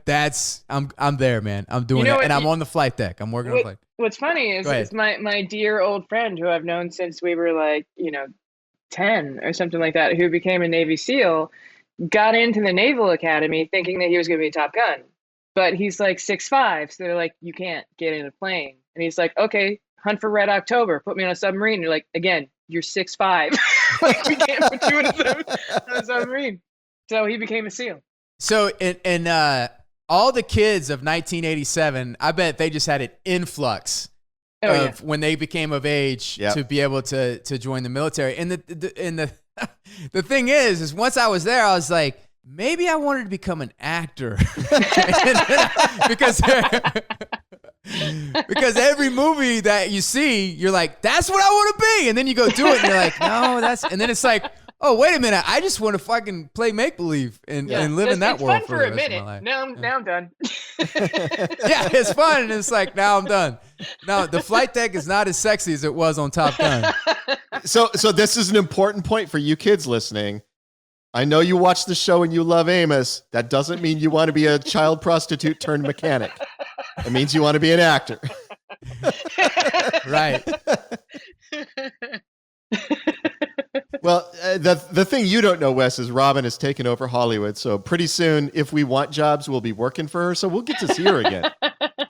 there, man. I'm doing it. And I'm on the flight deck. I'm working on the flight. What's funny is my dear old friend who I've known since we were 10 or something like that, who became a Navy SEAL, got into the Naval Academy thinking that he was going to be a Top Gun. But he's 6'5", so they're like, you can't get in a plane. And he's like, okay, hunt for Red October. Put me on a submarine. And you're like, again, you're 6'5". We can't put you in a submarine. So he became a SEAL. So, and all the kids of 1987, I bet they just had an influx of when they became of age to be able to join the military. And the thing is once I was there, I was like, maybe I wanted to become an actor because every movie that you see, you're like, that's what I want to be. And then you go do it and you're like, no, and then it's like, oh, wait a minute. I just want to fucking play make-believe and live in that world for a the rest minute. of my life. Now I'm done. Yeah, it's fun. And it's like, now I'm done. No, the flight deck is not as sexy as it was on Top Gun. So this is an important point for you kids listening. I know you watch the show and you love Amos. That doesn't mean you want to be a child prostitute turned mechanic. It means you want to be an actor. Right. Well, the thing you don't know, Wes, is Robin has taken over Hollywood. So pretty soon, if we want jobs, we'll be working for her. So we'll get to see her again.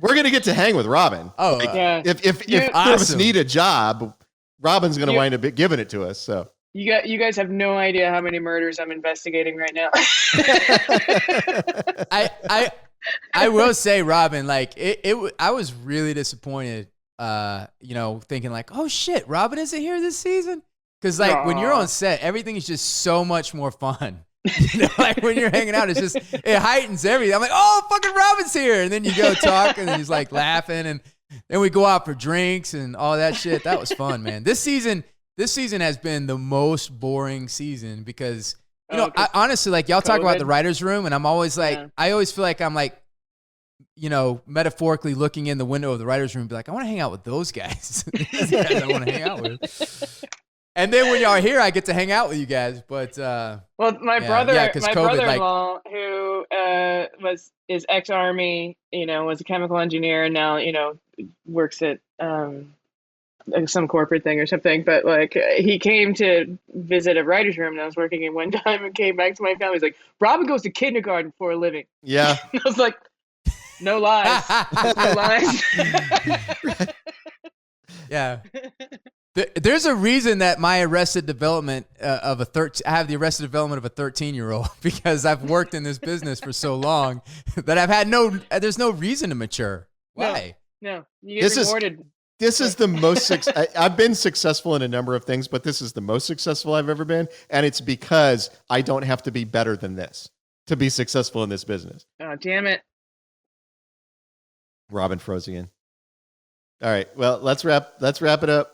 We're going to get to hang with Robin. Oh, if any of us need a job, Robin's going to wind up giving it to us. So you guys have no idea how many murders I'm investigating right now. I will say, Robin, I was really disappointed, thinking oh shit, Robin isn't here this season. Because when you're on set, everything is just so much more fun. When you're hanging out, it heightens everything. I'm like, oh, fucking Robin's here. And then you go talk and then he's laughing. And then we go out for drinks and all that shit. That was fun, man. This season has been the most boring season because, I honestly, y'all talk about the writer's room. And I'm always I always feel like I'm metaphorically looking in the window of the writer's room and be like, I want to hang out with those guys. These guys I want to hang out with. And then when y'all are here, I get to hang out with you guys. But well, my brother-in-law, who is ex-army, was a chemical engineer, and now works at some corporate thing or something. But like, he came to visit a writer's room that I was working in one time, and came back to my family. He's like, "Robin goes to kindergarten for a living." Yeah, I was like, "No lies, no lies." Yeah. There's a reason that my arrested development I have the arrested development of a 13-year-old because I've worked in this business for so long that I've had there's no reason to mature. Why? No. You get rewarded. This is the most, I've been successful in a number of things, but this is the most successful I've ever been. And it's because I don't have to be better than this to be successful in this business. Oh, damn it. Robin froze again. All right. Well, let's wrap it up.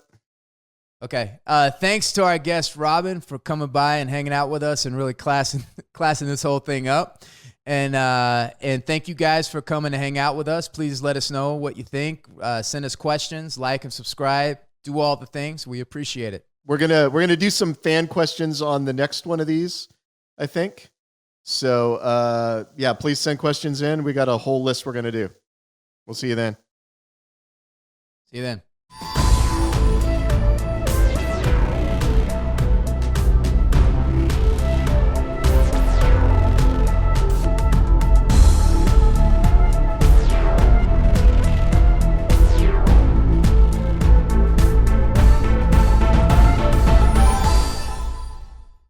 Okay. Thanks to our guest, Robin, for coming by and hanging out with us and really classing this whole thing up. And thank you guys for coming to hang out with us. Please let us know what you think. Send us questions, like and subscribe. Do all the things. We appreciate it. We're gonna do some fan questions on the next one of these, I think. So yeah, please send questions in. We got a whole list we're gonna do. We'll see you then. See you then.